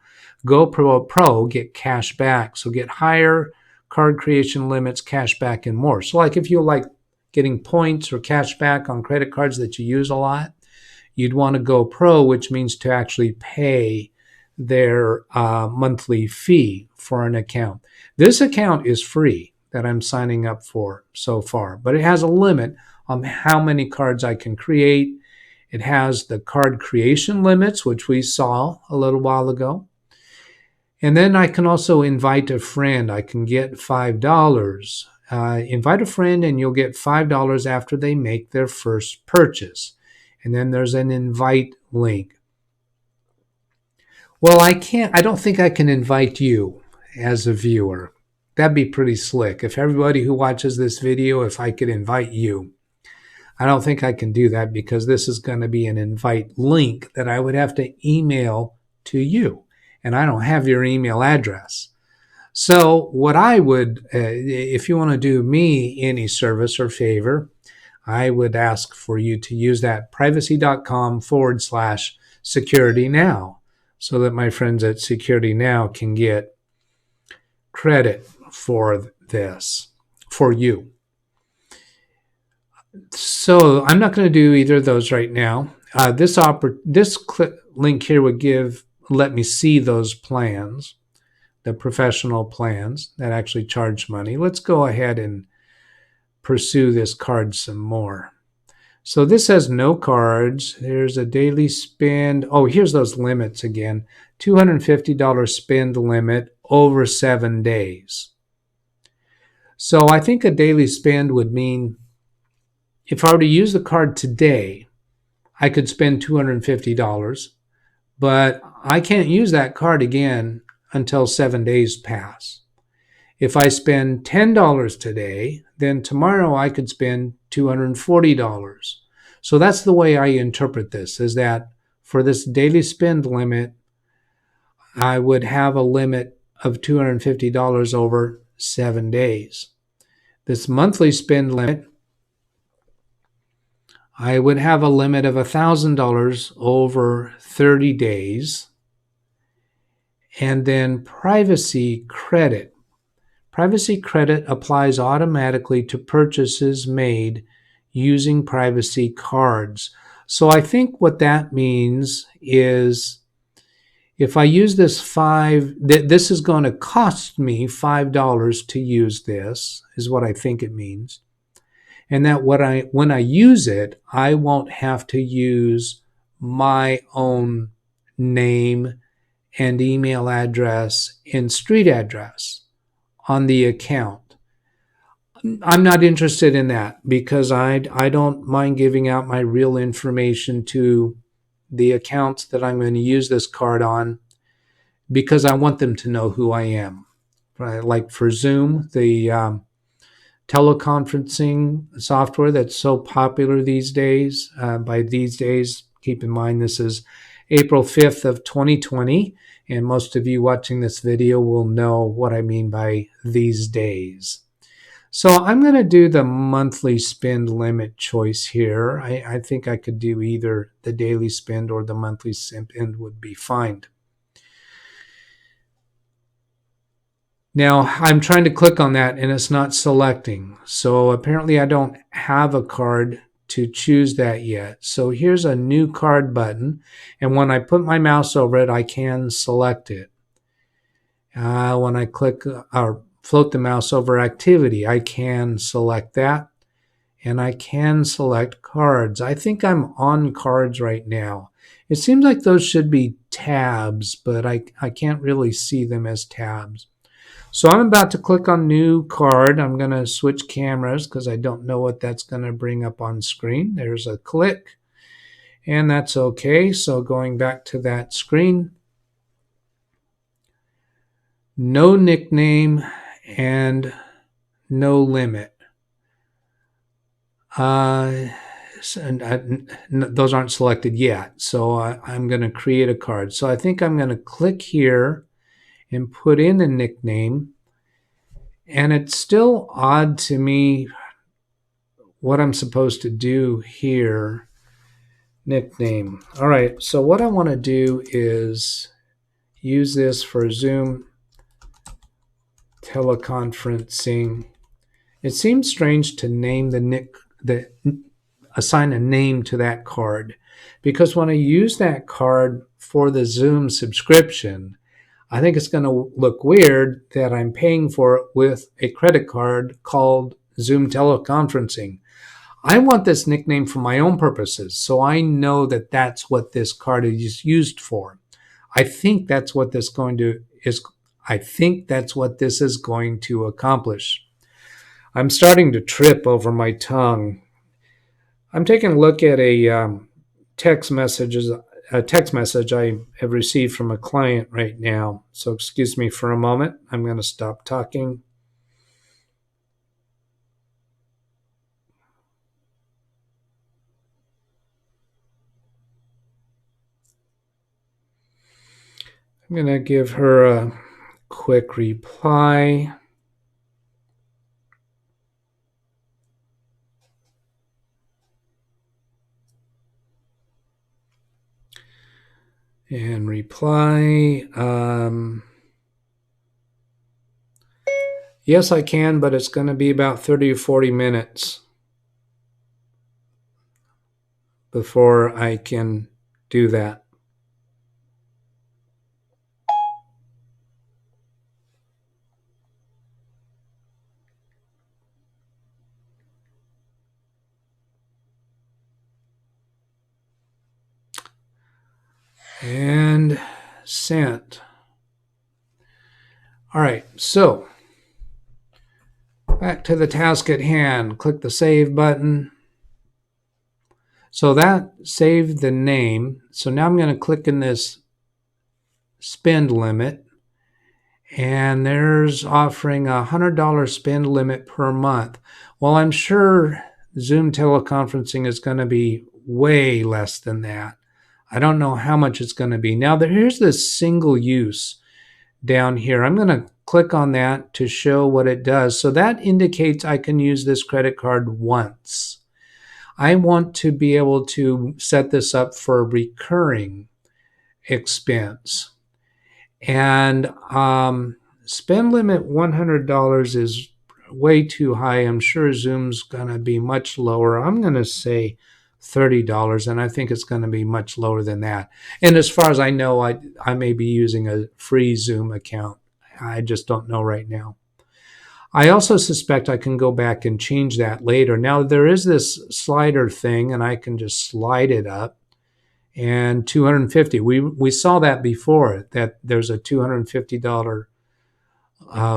Speaker 1: GoPro Pro get cash back, so get higher card creation limits, cash back, and more. So like if you like getting points or cash back on credit cards that you use a lot, you'd want to go Pro, which means to actually pay their monthly fee for an account. This account is free that I'm signing up for so far, but it has a limit on how many cards I can create. It has the card creation limits, which we saw a little while ago. And then I can also invite a friend. I can get $5. Invite a friend and you'll get $5 after they make their first purchase. And then there's an invite link. Well, I don't think I can invite you as a viewer. That'd be pretty slick. If everybody who watches this video, if I could invite you. I don't think I can do that because this is going to be an invite link that I would have to email to you. And I don't have your email address. So what I would, if you want to do me any service or favor, I would ask for you to use that privacy.com/security now so that my friends at Security Now can get credit for this, for you. So I'm not going to do either of those right now. This link here would let me see those plans, the professional plans that actually charge money. Let's go ahead and pursue this card some more. So this has no cards. There's a daily spend. Oh, here's those limits again. $250 spend limit over 7 days. So I think a daily spend would mean if I were to use the card today, I could spend $250, but I can't use that card again until 7 days pass. If I spend $10 today, then tomorrow I could spend $240. So that's the way I interpret this, is that for this daily spend limit, I would have a limit of $250 over 7 days. This monthly spend limit, I would have a limit of $1,000 over 30 days. And then privacy credit. Privacy credit applies automatically to purchases made using privacy cards. So I think what that means is if I use this this is going to cost me $5 to use this, is what I think it means. And that when I use it, I won't have to use my own name and email address and street address on the account. I'm not interested in that because I don't mind giving out my real information to the accounts that I'm going to use this card on because I want them to know who I am. Right? Like for Zoom, the teleconferencing software that's so popular these days. By these days, keep in mind this is April 5th of 2020, and most of you watching this video will know what I mean by these days. So I'm going to do the monthly spend limit choice here. I think I could do either the daily spend or the monthly spend would be fine. Now, I'm trying to click on that and it's not selecting. So apparently I don't have a card to choose that yet. So here's a new card button. And when I put my mouse over it, I can select it. When I click or float the mouse over activity, I can select that. And I can select cards. I think I'm on cards right now. It seems like those should be tabs, but I can't really see them as tabs. So I'm about to click on new card. I'm going to switch cameras because I don't know what that's going to bring up on screen. There's a click and that's okay. So going back to that screen, no nickname and no limit. Those aren't selected yet. So I'm going to create a card. So I think I'm going to click here and put in a nickname. And it's still odd to me what I'm supposed to do here. nickname. All right, so what I want to do is use this for Zoom teleconferencing. It seems strange to name assign a name to that card, because when I use that card for the Zoom subscription, I think it's going to look weird that I'm paying for it with a credit card called Zoom teleconferencing. I want this nickname for my own purposes, so I know that that's what this card is used for. I think that's what this is going to accomplish. I'm starting to trip over my tongue. I'm taking a look at a text message I have received from a client right now. So excuse me for a moment. I'm going to stop talking. I'm going to give her a quick reply. And reply, yes, I can, but it's going to be about 30 or 40 minutes before I can do that. And sent. All right, so back to the task at hand. Click the save button. So that saved the name. So now I'm going to click in this spend limit. And there's offering a $100 spend limit per month. Well, I'm sure Zoom teleconferencing is going to be way less than that. I don't know how much it's going to be. Now, here's this single use down here. I'm going to click on that to show what it does. So that indicates I can use this credit card once. I want to be able to set this up for a recurring expense. And spend limit $100 is way too high. I'm sure Zoom's going to be much lower. I'm going to say $30, and I think it's going to be much lower than that. And as far as I know, I may be using a free Zoom account. I just don't know right now. I also suspect I can go back and change that later. Now, there is this slider thing, and I can just slide it up. And $250. We saw that before, that there's a $250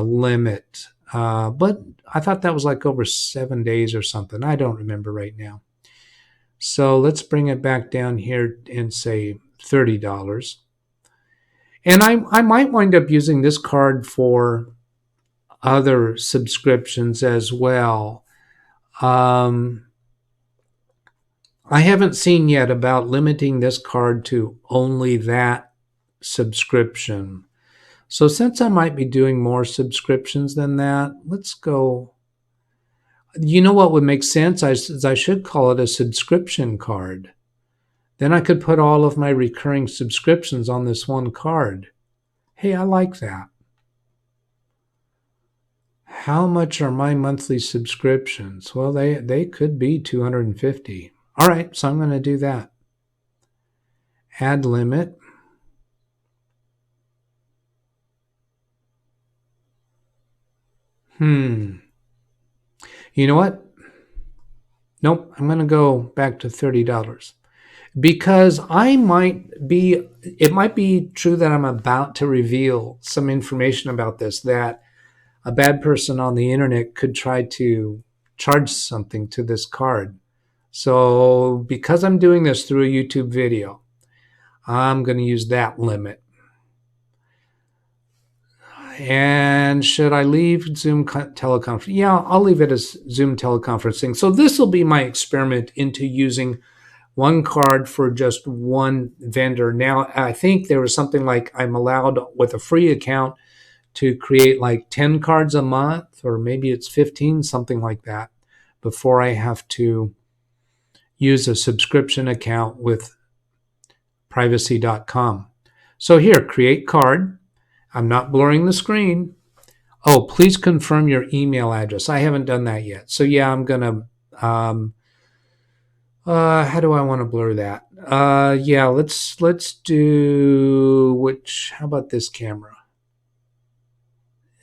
Speaker 1: limit. But I thought that was like over 7 days or something. I don't remember right now. So let's bring it back down here and say $30. And I might wind up using this card for other subscriptions as well. I haven't seen yet about limiting this card to only that subscription. So since I might be doing more subscriptions than that, let's go. You know what would make sense? I should call it a subscription card. Then I could put all of my recurring subscriptions on this one card. Hey, I like that. How much are my monthly subscriptions? Well, they could be $250. All right, so I'm going to do that. Add limit. You know what? Nope, I'm going to go back to $30. Because it might be true that I'm about to reveal some information about this, that a bad person on the internet could try to charge something to this card. So because I'm doing this through a YouTube video, I'm going to use that limit. And should I leave Zoom teleconferencing? Yeah, I'll leave it as Zoom teleconferencing. So this will be my experiment into using one card for just one vendor. Now, I think there was something like I'm allowed with a free account to create like 10 cards a month, or maybe it's 15, something like that, before I have to use a subscription account with privacy.com. So here, create card. I'm not blurring the screen. Oh, please confirm your email address. I haven't done that yet. So yeah, I'm going to, how do I want to blur that? Yeah, let's do, how about this camera?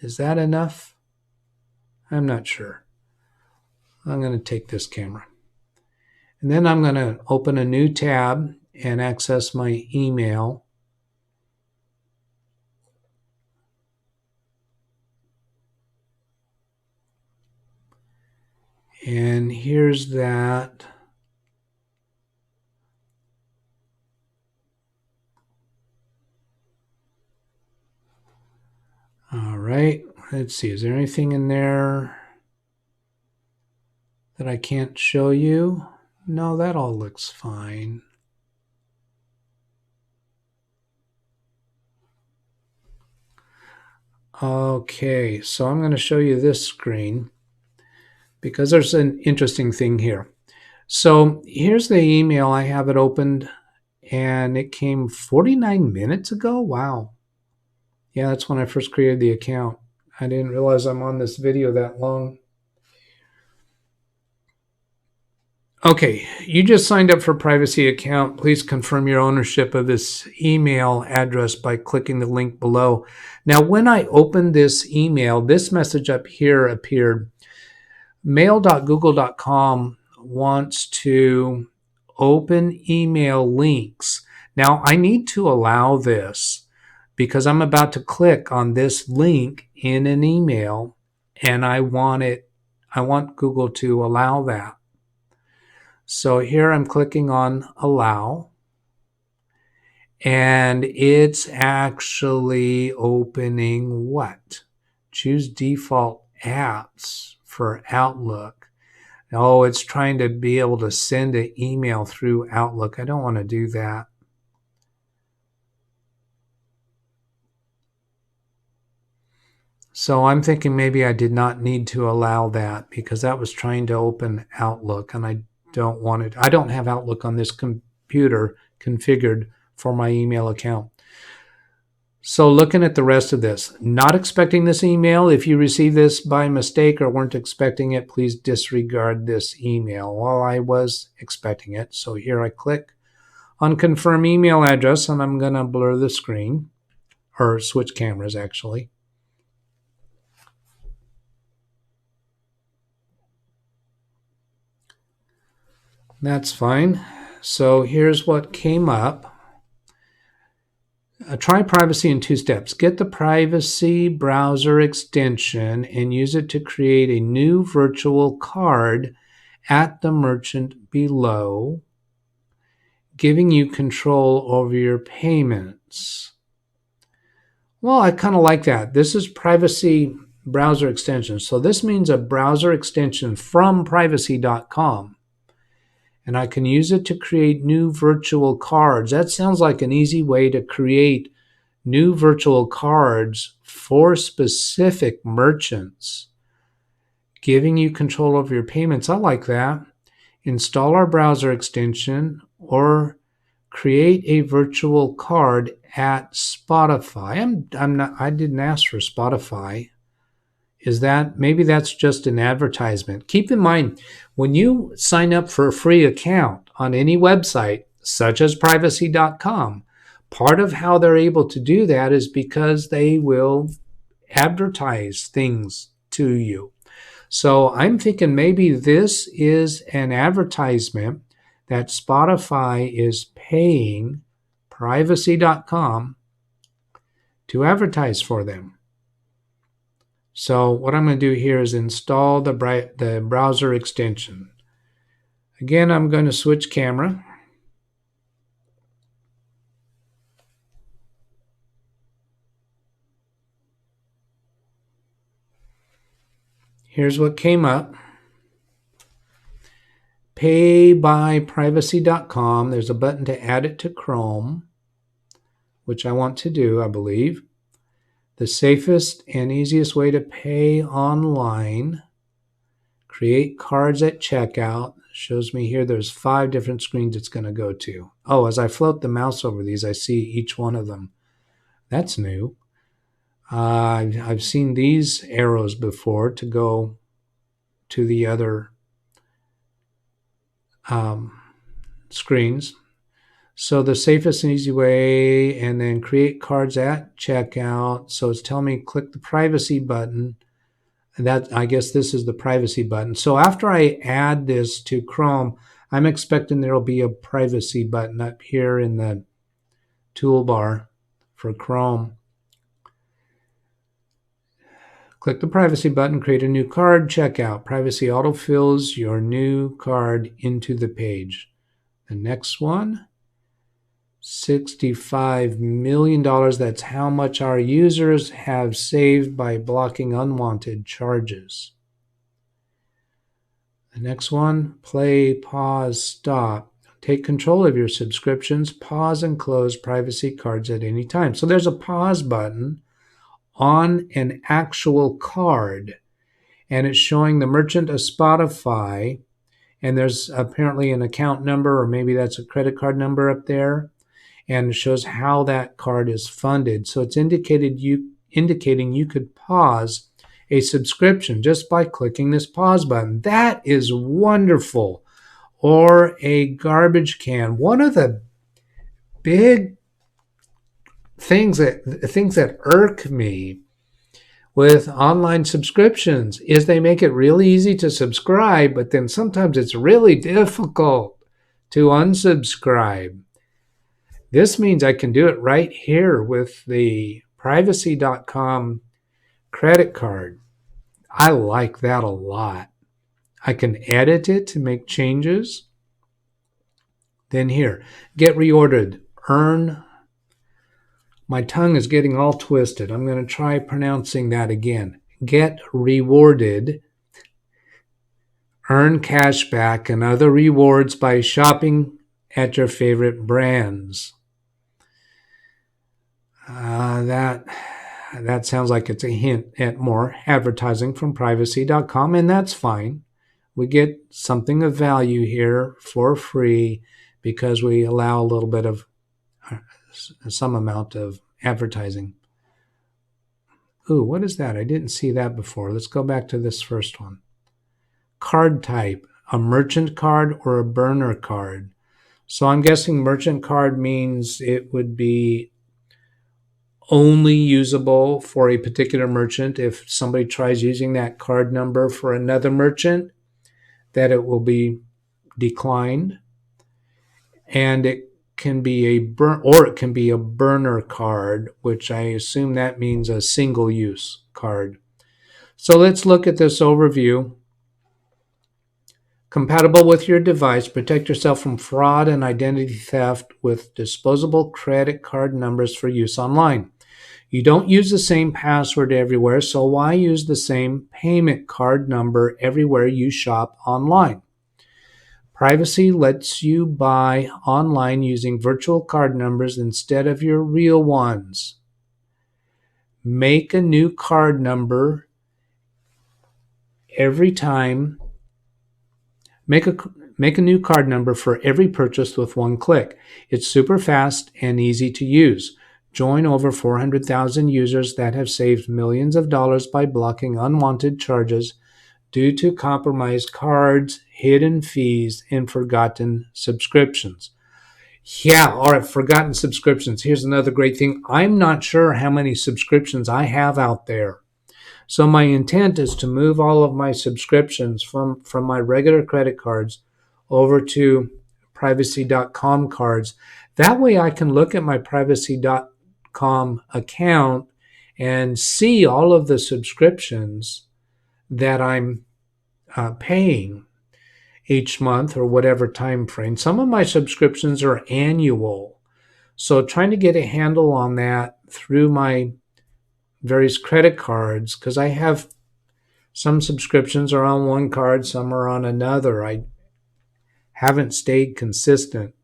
Speaker 1: Is that enough? I'm not sure. I'm going to take this camera. And then I'm going to open a new tab and access my email. And here's that. All right, let's see. Is there anything in there that I can't show you? No, that all looks fine. Okay, so I'm going to show you this screen because there's an interesting thing here. So here's the email. I have it opened and it came 49 minutes ago. Wow. Yeah, that's when I first created the account. I didn't realize I'm on this video that long. Okay, you just signed up for a privacy account. Please confirm your ownership of this email address by clicking the link below. Now, when I opened this email, this message up here appeared. Mail.google.com wants to open email links. Now, I need to allow this because I'm about to click on this link in an email and I want Google to allow that. So here I'm clicking on allow and it's actually opening what? Choose default apps for Outlook. Oh, it's trying to be able to send an email through Outlook. I don't want to do that. So I'm thinking maybe I did not need to allow that because that was trying to open Outlook and I don't want it. I don't have Outlook on this computer configured for my email account. So looking at the rest of this, not expecting this email. If you received this by mistake or weren't expecting it, please disregard this email. Well, I was expecting it. So here I click on confirm email address and I'm going to blur the screen or switch cameras actually. That's fine. So here's what came up. Try privacy in 2 steps. Get the privacy browser extension and use it to create a new virtual card at the merchant below, giving you control over your payments. Well, I kind of like that. This is privacy browser extension. So this means a browser extension from privacy.com. And I can use it to create new virtual cards. That sounds like an easy way to create new virtual cards for specific merchants, giving you control over your payments. I like that. Install our browser extension or create a virtual card at Spotify. I didn't ask for Spotify. Maybe that's just an advertisement. Keep in mind, when you sign up for a free account on any website, such as privacy.com, part of how they're able to do that is because they will advertise things to you. So I'm thinking maybe this is an advertisement that Spotify is paying privacy.com to advertise for them. So what I'm going to do here is install the browser extension. Again, I'm going to switch camera. Here's what came up. Pay by privacy.com. There's a button to add it to Chrome, which I want to do, I believe. The safest and easiest way to pay online. Create cards at checkout. shows me here there's 5 different screens it's going to go to. Oh, as I float the mouse over these, I see each one of them. That's new. I've seen these arrows before to go to the other screens. So the safest and easy way, and then create cards at checkout. So it's telling me click the privacy button. That, I guess this is the privacy button. So after I add this to Chrome, I'm expecting there will be a privacy button up here in the toolbar for Chrome. Click the privacy button, create a new card, checkout. Privacy autofills your new card into the page. The next one, $65 million. That's how much our users have saved by blocking unwanted charges. The next one, play, pause, stop. Take control of your subscriptions. Pause and close privacy cards at any time. So there's a pause button on an actual card, and it's showing the merchant a Spotify, and there's apparently an account number, or maybe that's a credit card number up there, and it shows how that card is funded. So it's indicating you could pause a subscription just by clicking this pause button. That is wonderful. Or a garbage can. One of the big things that irk me with online subscriptions is they make it really easy to subscribe, but then sometimes it's really difficult to unsubscribe. This means I can do it right here with the privacy.com credit card. I like that a lot. I can edit it to make changes. Then here, get reordered, earn. My tongue is getting all twisted. I'm going to try pronouncing that again. Get rewarded, earn cash back and other rewards by shopping at your favorite brands. That sounds like it's a hint at more advertising from privacy.com, and that's fine. We get something of value here for free because we allow a little bit of some amount of advertising. Ooh, what is that? I didn't see that before. Let's go back to this first one. Card type, a merchant card or a burner card. So I'm guessing merchant card means it would be only usable for a particular merchant. If somebody tries using that card number for another merchant, that it will be declined. And it can be a burner card, which I assume that means a single-use card. So let's look at this overview. Compatible with your device, protect yourself from fraud and identity theft with disposable credit card numbers for use online. You don't use the same password everywhere, so why use the same payment card number everywhere you shop online? Privacy lets you buy online using virtual card numbers instead of your real ones. Make a new card number every time. Make a new card number for every purchase with one click. It's super fast and easy to use. Join over 400,000 users that have saved millions of dollars by blocking unwanted charges due to compromised cards, hidden fees, and forgotten subscriptions. Yeah, all right, forgotten subscriptions. Here's another great thing. I'm not sure how many subscriptions I have out there. So my intent is to move all of my subscriptions from my regular credit cards over to privacy.com cards. That way I can look at my privacy.com account and see all of the subscriptions that I'm paying each month or whatever time frame. Some of my subscriptions are annual. So trying to get a handle on that through my various credit cards, because I have some subscriptions are on one card, some are on another. I haven't stayed consistent.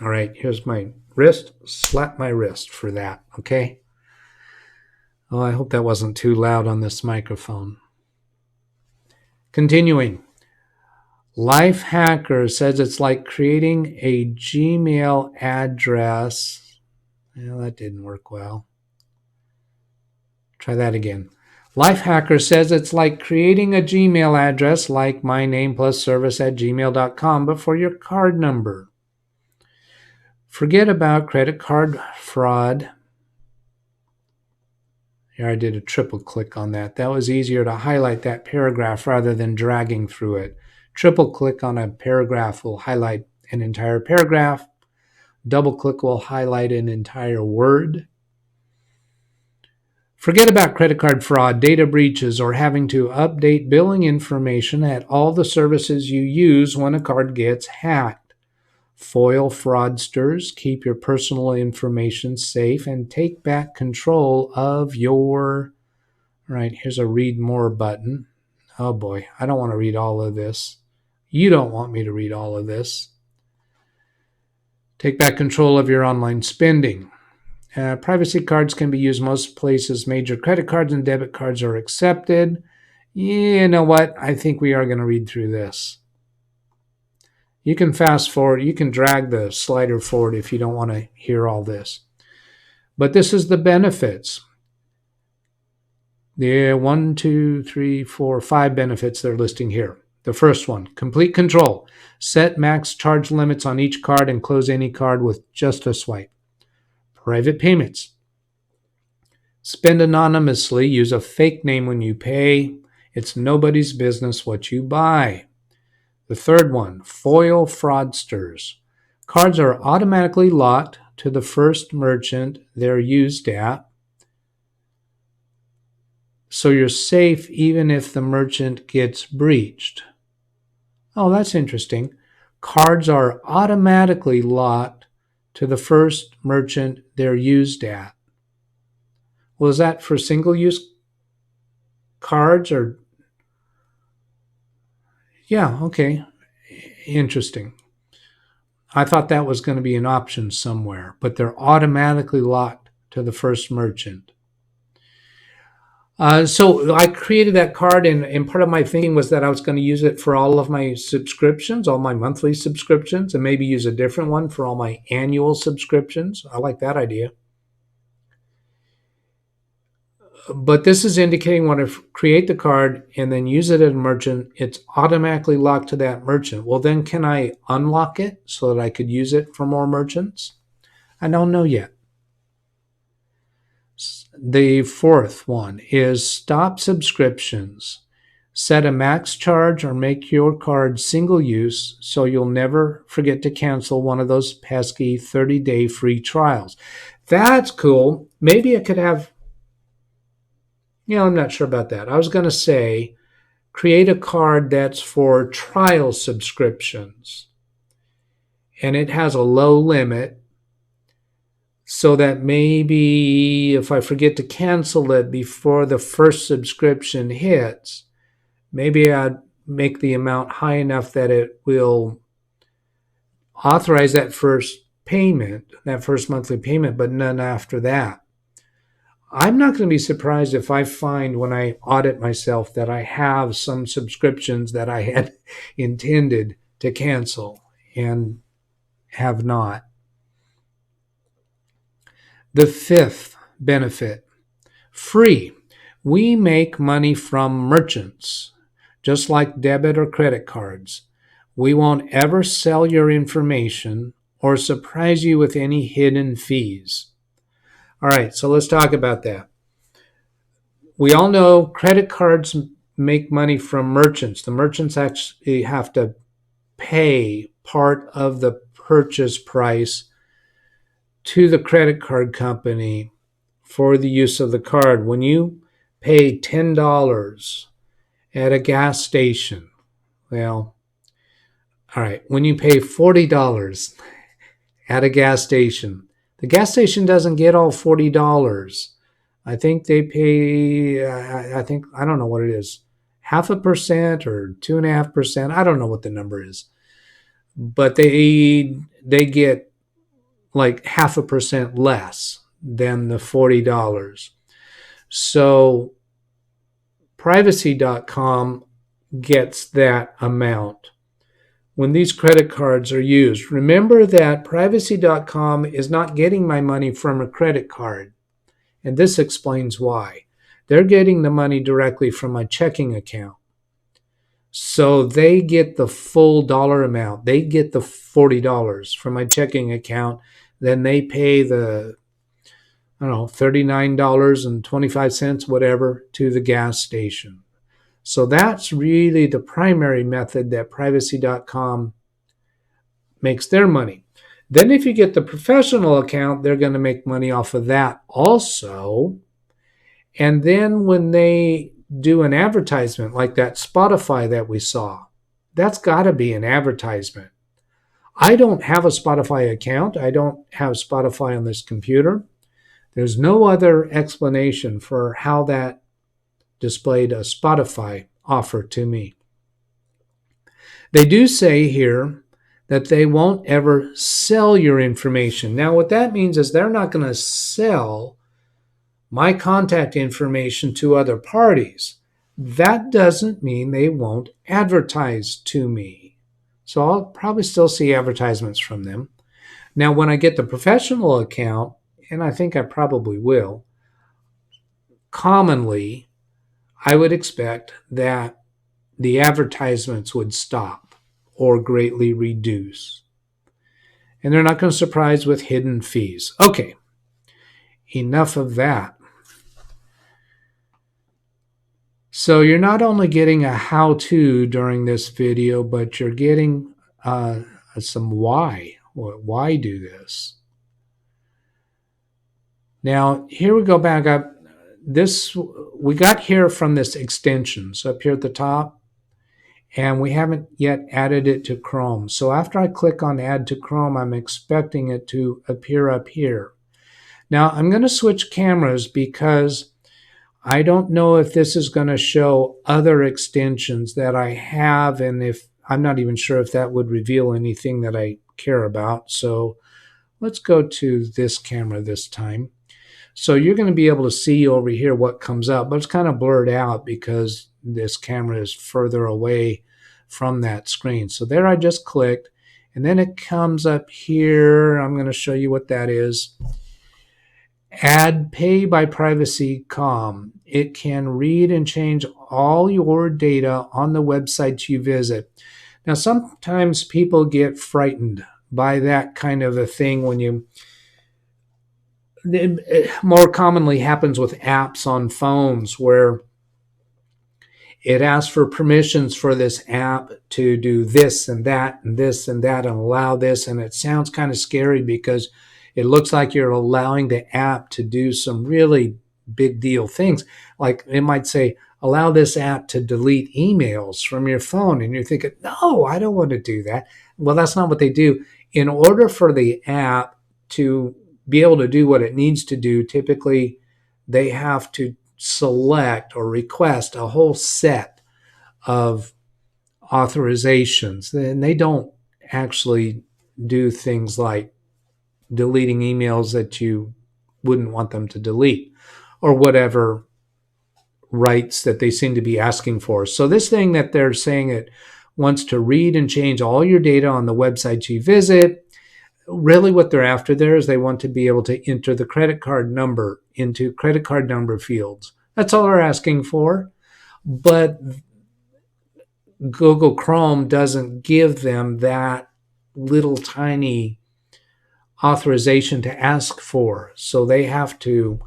Speaker 1: All right, here's my wrist. Slap my wrist for that, okay? Oh, I hope that wasn't too loud on this microphone. Continuing. Lifehacker says it's like creating a Gmail address. Well, that didn't work well. Try that again. Lifehacker says it's like creating a Gmail address like my name plus service@gmail.com, but for your card number. Forget about credit card fraud. Here I did a triple click on that. That was easier to highlight that paragraph rather than dragging through it. Triple click on a paragraph will highlight an entire paragraph. Double click will highlight an entire word. Forget about credit card fraud, data breaches, or having to update billing information at all the services you use when a card gets hacked. Foil fraudsters, keep your personal information safe, and take back control of your... All right, here's a read more button. Oh boy, I don't want to read all of this. You don't want me to read all of this. Take back control of your online spending. Privacy cards can be used most places. Major credit cards and debit cards are accepted. You know what? I think we are going to read through this. You can fast forward. You can drag the slider forward if you don't want to hear all this. But this is the benefits. There are 1, 2, 3, 4, 5 benefits they're listing here. The first one, complete control. Set max charge limits on each card and close any card with just a swipe. Private payments. Spend anonymously. Use a fake name when you pay. It's nobody's business what you buy. The third one, foil fraudsters. Cards are automatically locked to the first merchant they're used at, so you're safe even if the merchant gets breached. Oh, that's interesting. Cards are automatically locked to the first merchant they're used at. Was that for single-use cards or... Yeah, okay. Interesting. I thought that was going to be an option somewhere, but they're automatically locked to the first merchant. So I created that card, and part of my thinking was that I was going to use it for all of my subscriptions, all my monthly subscriptions, and maybe use a different one for all my annual subscriptions. I like that idea. But this is indicating when I create the card and then use it at a merchant, it's automatically locked to that merchant. Well, then can I unlock it so that I could use it for more merchants? I don't know yet. The fourth one is stop subscriptions. Set a max charge or make your card single use so you'll never forget to cancel one of those pesky 30-day free trials. That's cool. Maybe I could have... I'm not sure about that. I was going to say create a card that's for trial subscriptions. And it has a low limit so that maybe if I forget to cancel it before the first subscription hits, maybe I'd make the amount high enough that it will authorize that first payment, that first monthly payment, but none after that. I'm not going to be surprised if I find when I audit myself that I have some subscriptions that I had intended to cancel and have not. The fifth benefit, free. We make money from merchants, just like debit or credit cards. We won't ever sell your information or surprise you with any hidden fees. All right, so let's talk about that. We all know credit cards make money from merchants. The merchants actually have to pay part of the purchase price to the credit card company for the use of the card. When you pay $10 at a gas station, well, all right, when you pay $40 at a gas station, the gas station doesn't get all $40. I think they pay, I don't know what it is, 0.5% or 2.5%. I don't know what the number is. But they get like 0.5% less than the $40. So privacy.com gets that amount. when these credit cards are used. Remember that privacy.com is not getting my money from a credit card. And this explains why. They're getting the money directly from my checking account. So they get the full dollar amount. They get the $40 from my checking account. Then they pay the, I don't know, $39.25, whatever, to the gas station. So that's really the primary method that privacy.com makes their money. Then if you get the professional account, they're going to make money off of that also. And then when they do an advertisement like that Spotify that we saw, that's got to be an advertisement. I don't have a Spotify account. I don't have Spotify on this computer. There's no other explanation for how that displayed a Spotify offer to me. They do say here that they won't ever sell your information. Now, what that means is they're not going to sell my contact information to other parties. That doesn't mean they won't advertise to me. So I'll probably still see advertisements from them. Now, when I get the professional account, and I think I probably will, commonly, I would expect that the advertisements would stop or greatly reduce. And they're not going to surprise with hidden fees. Okay, enough of that. So you're not only getting a how-to during this video, but you're getting some why. Why do this? Now, here we go back up. We got here from this extensions up here at the top, and we haven't yet added it to Chrome. So after I click on Add to Chrome, I'm expecting it to appear up here. Now, I'm going to switch cameras because I don't know if this is going to show other extensions that I have, and if I'm not even sure if that would reveal anything that I care about. So let's go to this camera this time. So you're going to be able to see over here what comes up, but it's kind of blurred out because this camera is further away from that screen. So there I just clicked, and then it comes up here. I'm going to show you what that is. Add Pay by Privacy.com. It can read and change all your data on the websites you visit. Now, sometimes people get frightened by that kind of a thing when it more commonly happens with apps on phones where it asks for permissions for this app to do this and that and this and that and allow this. And it sounds kind of scary because it looks like you're allowing the app to do some really big deal things. Like it might say, allow this app to delete emails from your phone. And you're thinking, no, I don't want to do that. Well, that's not what they do. In order for the app to be able to do what it needs to do, typically they have to select or request a whole set of authorizations. And they don't actually do things like deleting emails that you wouldn't want them to delete or whatever rights that they seem to be asking for. So this thing that they're saying it wants to read and change all your data on the websites you visit, really what they're after there is they want to be able to enter the credit card number into credit card number fields. That's all they're asking for. But Google Chrome doesn't give them that little tiny authorization to ask for. So they have to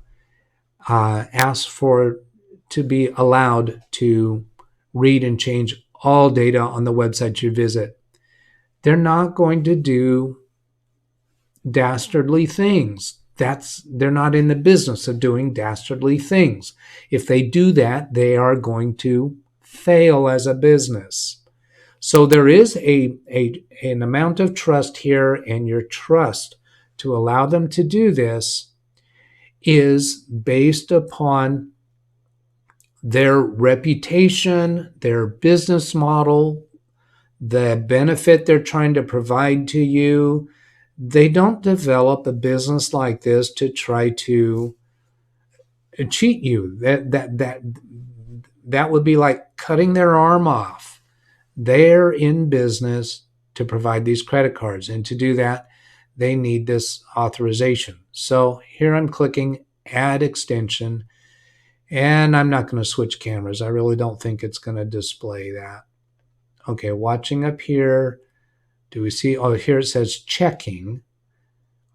Speaker 1: ask for to be allowed to read and change all data on the website you visit. They're not going to do dastardly things. They're not in the business of doing dastardly things. If they do that, they are going to fail as a business. So there is an amount of trust here, and your trust to allow them to do this is based upon their reputation, their business model, the benefit they're trying to provide to you. They don't develop a business like this to try to cheat you. That would be like cutting their arm off. They're in business to provide these credit cards. And to do that, they need this authorization. So here I'm clicking Add Extension, and I'm not going to switch cameras. I really don't think it's going to display that. Okay, watching up here. Do we see? Oh, here it says checking.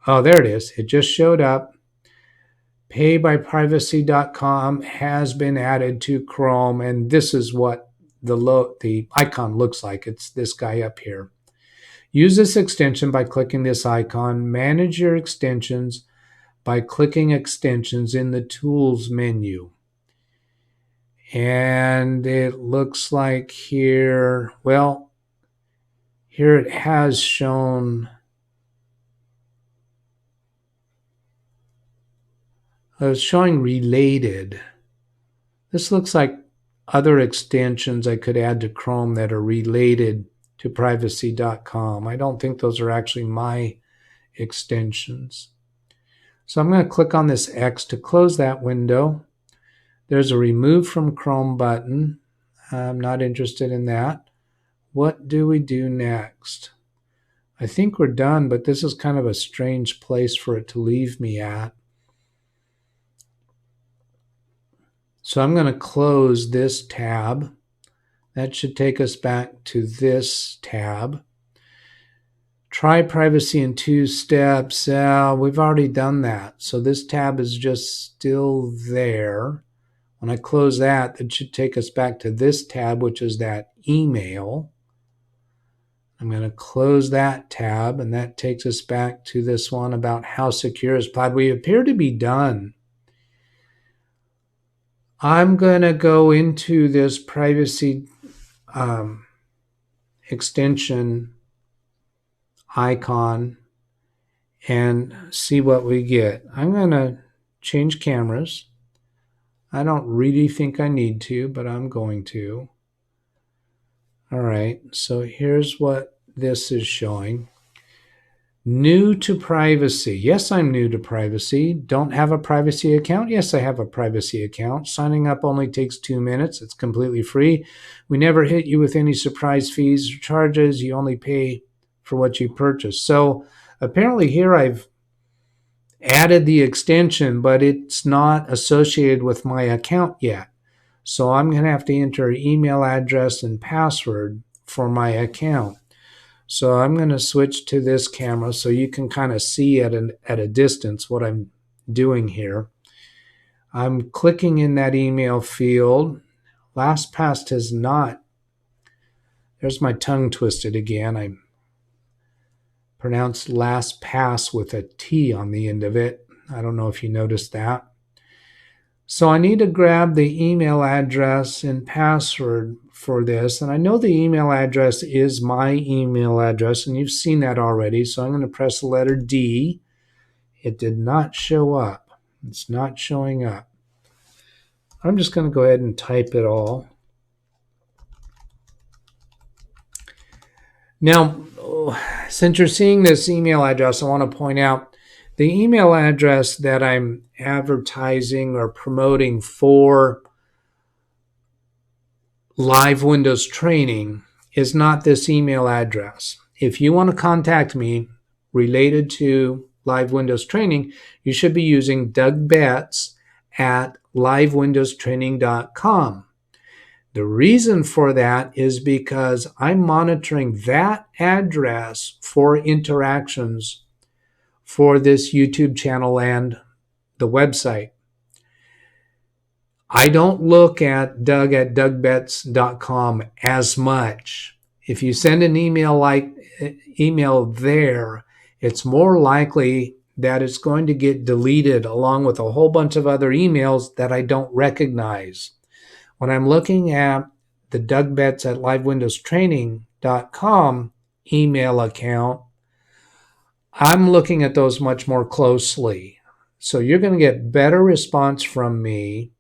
Speaker 1: Oh, there it is. It just showed up. Paybyprivacy.com has been added to Chrome, and this is what the icon looks like. It's this guy up here. Use this extension by clicking this icon. Manage your extensions by clicking extensions in the Tools menu. And it looks like here, well, here it has shown, it's showing related. This looks like other extensions I could add to Chrome that are related to privacy.com. I don't think those are actually my extensions. So I'm going to click on this X to close that window. There's a Remove from Chrome button. I'm not interested in that. What do we do next? I think we're done, but this is kind of a strange place for it to leave me at. So I'm going to close this tab. That should take us back to this tab. Try privacy in 2 steps. We've already done that. So this tab is just still there. When I close that, it should take us back to this tab, which is that email. I'm going to close that tab, and that takes us back to this one about how secure is cloud. We appear to be done. I'm going to go into this privacy extension icon and see what we get. I'm going to change cameras. I don't really think I need to, but I'm going to. All right, so here's what this is showing. New to privacy. Yes, I'm new to privacy. Don't have a privacy account? Yes, I have a privacy account. Signing up only takes 2 minutes. It's completely free. We never hit you with any surprise fees or charges. You only pay for what you purchase. So apparently here I've added the extension, but it's not associated with my account yet. So I'm going to have to enter email address and password for my account. So I'm going to switch to this camera so you can kind of see at a distance what I'm doing here. I'm clicking in that email field. LastPass has not. There's my tongue twisted again. I pronounced LastPass with a T on the end of it. I don't know if you noticed that. So I need to grab the email address and password for this. And I know the email address is my email address, and you've seen that already. So I'm going to press the letter D. It did not show up. It's not showing up. I'm just going to go ahead and type it all. Now, since you're seeing this email address, I want to point out the email address that I'm advertising or promoting for Live Windows Training is not this email address. If you want to contact me related to Live Windows Training, you should be using DougBetts at LiveWindowsTraining.com. The reason for that is because I'm monitoring that address for interactions for this YouTube channel and the website. I don't look at Doug at DougBetts.com as much. If you send an email there, it's more likely that it's going to get deleted along with a whole bunch of other emails that I don't recognize. When I'm looking at the DougBetts at LiveWindowsTraining.com email account, I'm looking at those much more closely. So you're going to get better response from me,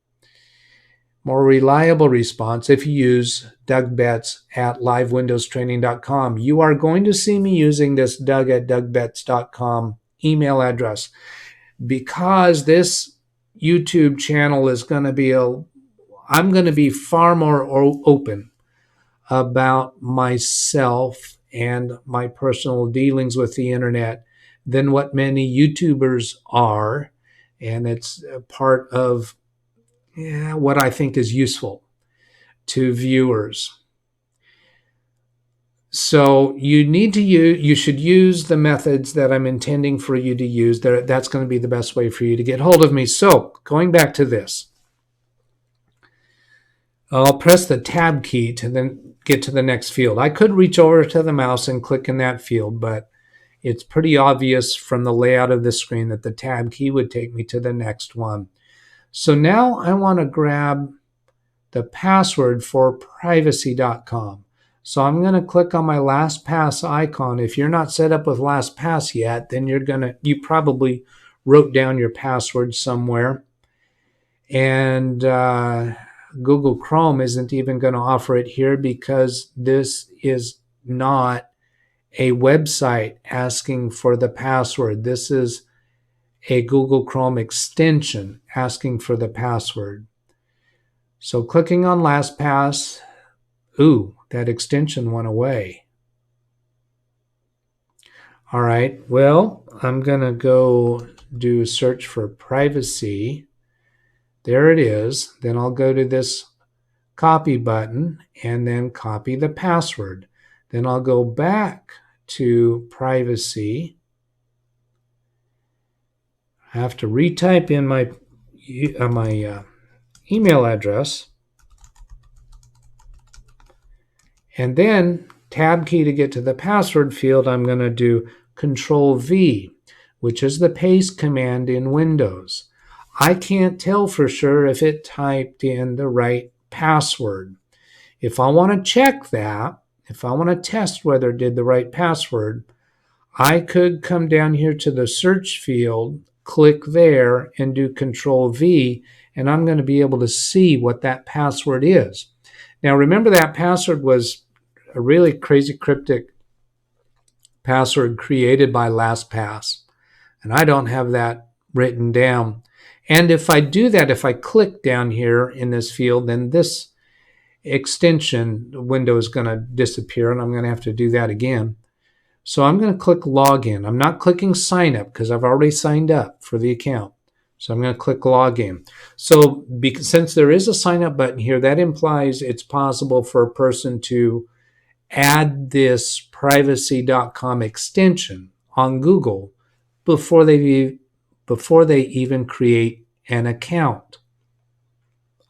Speaker 1: more reliable response if you use DougBetts at LiveWindowsTraining.com. You are going to see me using this Doug at DougBetts.com email address because this YouTube channel is going to be I'm going to be far more open about myself and my personal dealings with the internet than what many YouTubers are. And it's a part of what I think is useful to viewers. So you should use the methods that I'm intending for you to use. That's going to be the best way for you to get hold of me. So going back to this, I'll press the tab key to then get to the next field. I could reach over to the mouse and click in that field, but it's pretty obvious from the layout of the screen that the tab key would take me to the next one. So now I want to grab the password for privacy.com. So I'm going to click on my LastPass icon. If you're not set up with LastPass yet, then you probably wrote down your password somewhere. And Google Chrome isn't even going to offer it here because this is not a website asking for the password. This is a Google Chrome extension asking for the password. So clicking on LastPass, ooh, that extension went away. All right, well, I'm going to go do search for privacy. There it is. Then I'll go to this copy button and then copy the password. Then I'll go back to privacy. I have to retype in my email address. And then tab key to get to the password field, I'm going to do Control V, which is the paste command in Windows. I can't tell for sure if it typed in the right password. If I want to check that, if I want to test whether it did the right password, I could come down here to the search field, click there, and do Control V, and I'm going to be able to see what that password is. Now remember, that password was a really crazy cryptic password created by LastPass, and I don't have that written down. And if I do that, if I click down here in this field, then this extension window is going to disappear, and I'm going to have to do that again. So I'm going to click Login. I'm not clicking Sign Up because I've already signed up for the account. So I'm going to click Login. So since there is a Sign Up button here, that implies it's possible for a person to add this privacy.com extension on Google before they even create an account.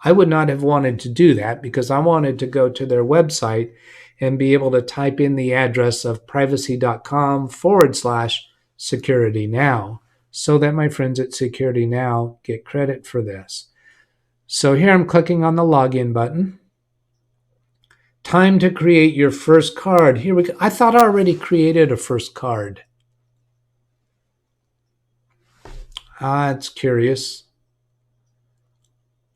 Speaker 1: I would not have wanted to do that because I wanted to go to their website and be able to type in the address of privacy.com/security now so that my friends at Security Now get credit for this. So here I'm clicking on the login button. Time to create your first card. Here we go. I thought I already created a first card. It's curious.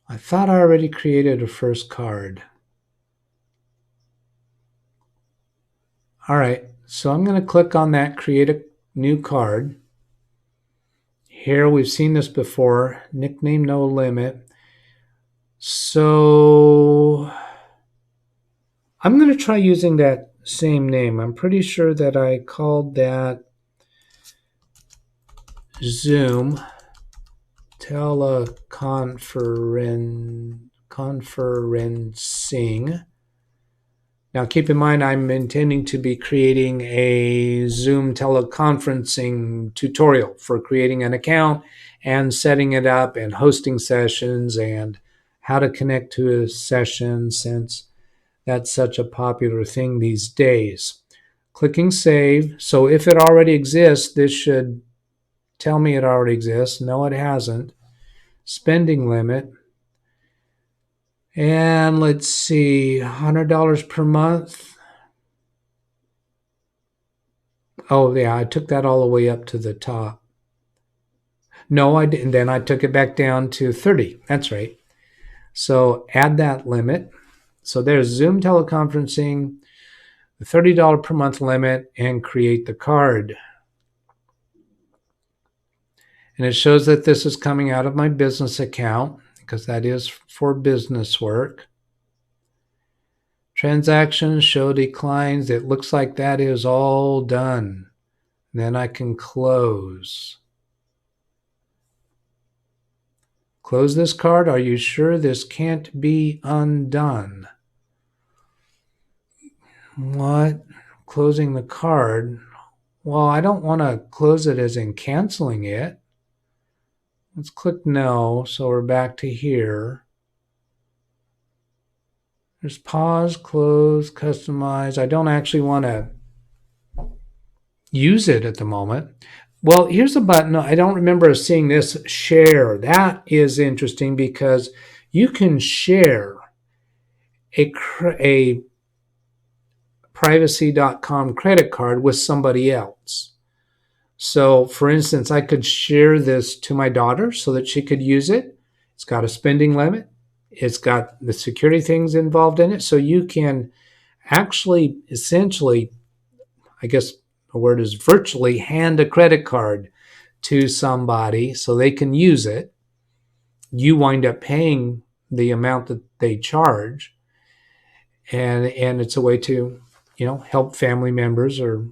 Speaker 1: I thought I already created a first card. All right, so I'm going to click on that, create a new card. Here we've seen this before, nickname no limit. So I'm going to try using that same name. I'm pretty sure that I called that Zoom teleconferencing. Now keep in mind I'm intending to be creating a Zoom teleconferencing tutorial for creating an account and setting it up and hosting sessions and how to connect to a session, since that's such a popular thing these days. Clicking Save. So if it already exists, this should tell me it already exists. No, it hasn't. Spending limit. And let's see, $100 per month. Oh, yeah, I took that all the way up to the top. No, I didn't. Then I took it back down to 30. That's right. So add that limit. So there's Zoom teleconferencing, the $30 per month limit, and create the card. And it shows that this is coming out of my business account because that is for business work. Transactions show declines. It looks like that is all done. Then I can close. Close this card. Are you sure this can't be undone? What? Closing the card? Well, I don't want to close it as in canceling it. Let's click no. So we're back to here. There's pause, close, customize. I don't actually want to use it at the moment. Well, here's a button. I don't remember seeing this, share. That is interesting because you can share a privacy.com credit card with somebody else. So, for instance, I could share this to my daughter so that she could use it. It's got a spending limit. It's got the security things involved in it. So you can actually, essentially, I guess the word is virtually, hand a credit card to somebody so they can use it. You wind up paying the amount that they charge. And it's a way to, help family members or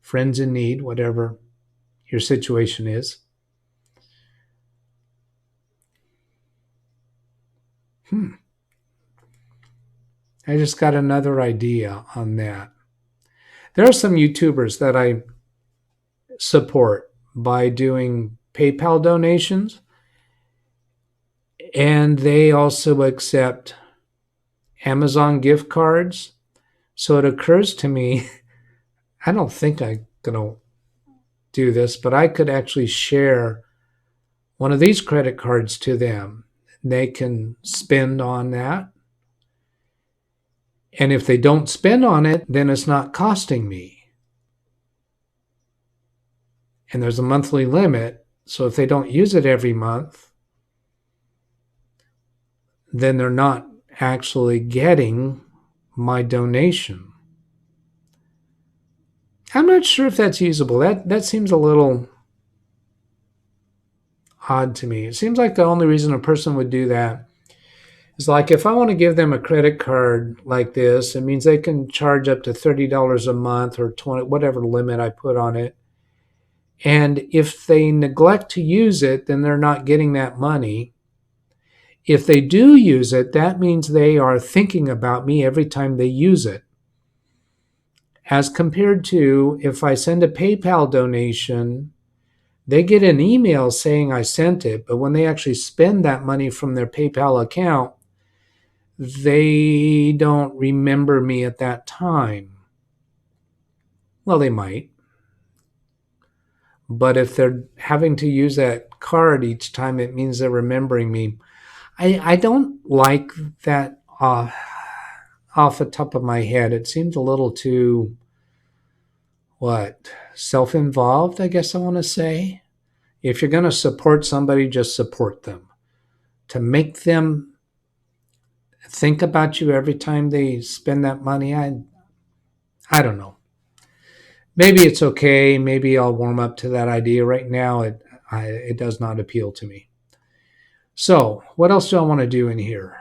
Speaker 1: friends in need, whatever your situation is. I just got another idea on that. There are some YouTubers that I support by doing PayPal donations, and they also accept Amazon gift cards. So it occurs to me, I don't think I'm going to do this, but I could actually share one of these credit cards to them. They can spend on that. And if they don't spend on it, then it's not costing me. And there's a monthly limit. So if they don't use it every month, then they're not actually getting my donation. I'm not sure if that's usable. That seems a little odd to me. It seems like the only reason a person would do that is like if I want to give them a credit card like this, it means they can charge up to $30 a month or $20, whatever limit I put on it. And if they neglect to use it, then they're not getting that money. If they do use it, that means they are thinking about me every time they use it. As compared to if I send a PayPal donation, they get an email saying I sent it, but when they actually spend that money from their PayPal account, they don't remember me at that time. Well, they might. But if they're having to use that card each time, it means they're remembering me. I don't like that off the top of my head. It seems a little too, self-involved, I guess I want to say. If you're going to support somebody, just support them. To make them think about you every time they spend that money, I don't know. Maybe it's okay. Maybe I'll warm up to that idea. Right now, it does not appeal to me. So what else do I want to do in here?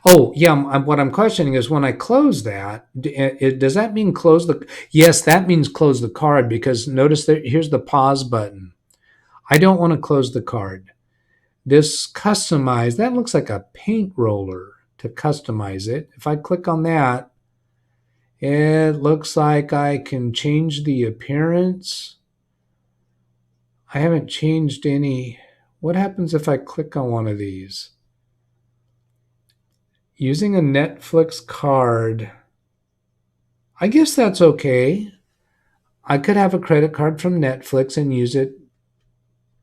Speaker 1: Oh, yeah, what I'm questioning is when I close that, does that mean close the... Yes, that means close the card because notice that here's the pause button. I don't want to close the card. This customize, that looks like a paint roller to customize it. If I click on that, it looks like I can change the appearance. I haven't changed any. What happens if I click on one of these? Using a Netflix card. I guess that's okay. I could have a credit card from Netflix and use it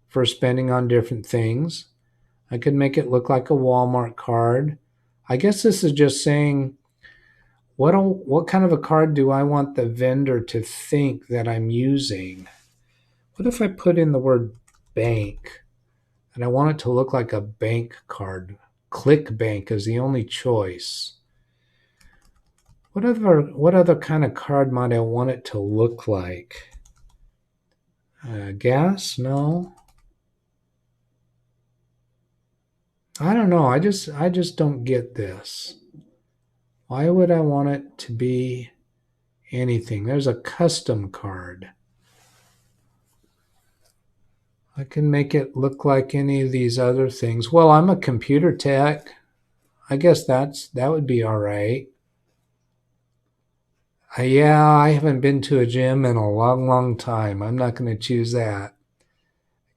Speaker 1: for spending on different things. I could make it look like a Walmart card. I guess this is just saying, what kind of a card do I want the vendor to think that I'm using? What if I put in the word bank and I want it to look like a bank card? Click bank is the only choice. What other kind of card might I want it to look like? Gas? No. I don't know. I just don't get this. Why would I want it to be anything? There's a custom card. I can make it look like any of these other things. Well, I'm a computer tech. I guess that would be all right. Yeah, I haven't been to a gym in a long, long time. I'm not going to choose that.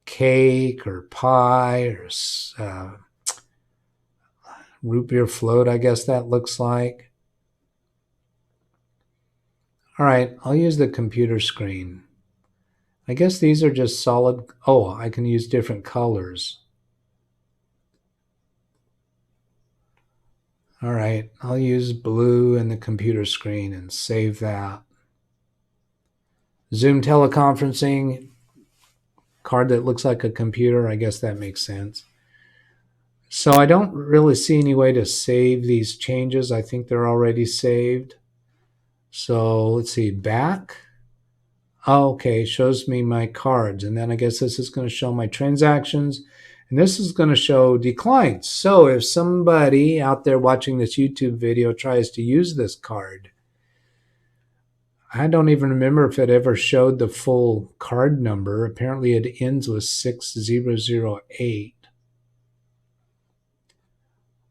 Speaker 1: Cake or pie or root beer float, I guess that looks like. All right, I'll use the computer screen. I guess these are just solid. Oh, I can use different colors. All right, I'll use blue in the computer screen and save that. Zoom teleconferencing, card that looks like a computer. I guess that makes sense. So I don't really see any way to save these changes. I think they're already saved. So let's see, back. Oh, okay, shows me my cards. And then I guess this is going to show my transactions. And this is going to show declines. So if somebody out there watching this YouTube video tries to use this card, I don't even remember if it ever showed the full card number. Apparently it ends with 6008.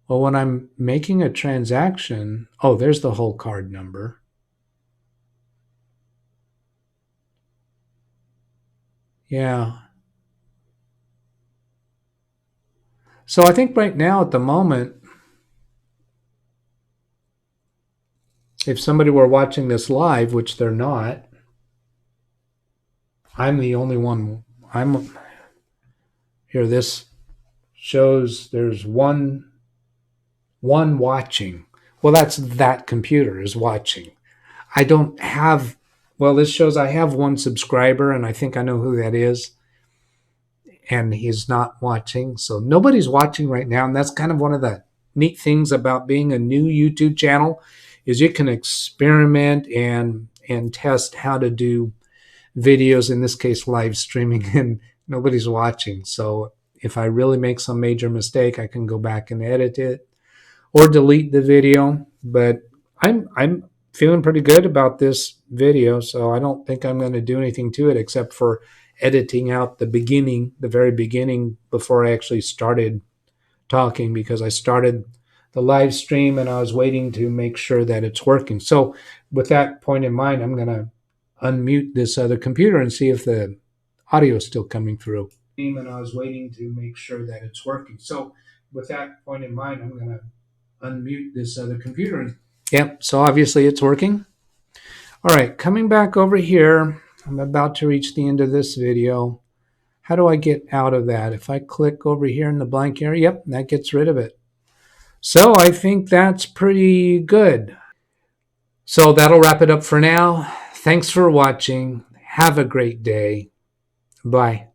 Speaker 1: Well, when I'm making a transaction, oh, there's the whole card number. Yeah. So I think right now at the moment, if somebody were watching this live, which they're not, I'm the only one. I'm here. This shows there's one watching. Well, that's that computer is watching. I don't have, well, this shows I have one subscriber, and I think I know who that is. And he's not watching. So nobody's watching right now. And that's kind of one of the neat things about being a new YouTube channel is you can experiment and test how to do videos, in this case live streaming, and nobody's watching. So if I really make some major mistake, I can go back and edit it or delete the video. But I'm feeling pretty good about this video, so I don't think I'm going to do anything to it except for editing out the beginning, the very beginning, before I actually started talking, because I started the live stream and I was waiting to make sure that it's working. So with that point in mind, I'm going to unmute this other computer and see if the audio is still coming through. And I was waiting to make sure that it's working. So with that point in mind, I'm going to unmute this other computer. Yep, so obviously it's working. All right, coming back over here, I'm about to reach the end of this video. How do I get out of that? If I click over here in the blank area, yep, that gets rid of it. So I think that's pretty good. So that'll wrap it up for now. Thanks for watching. Have a great day. Bye.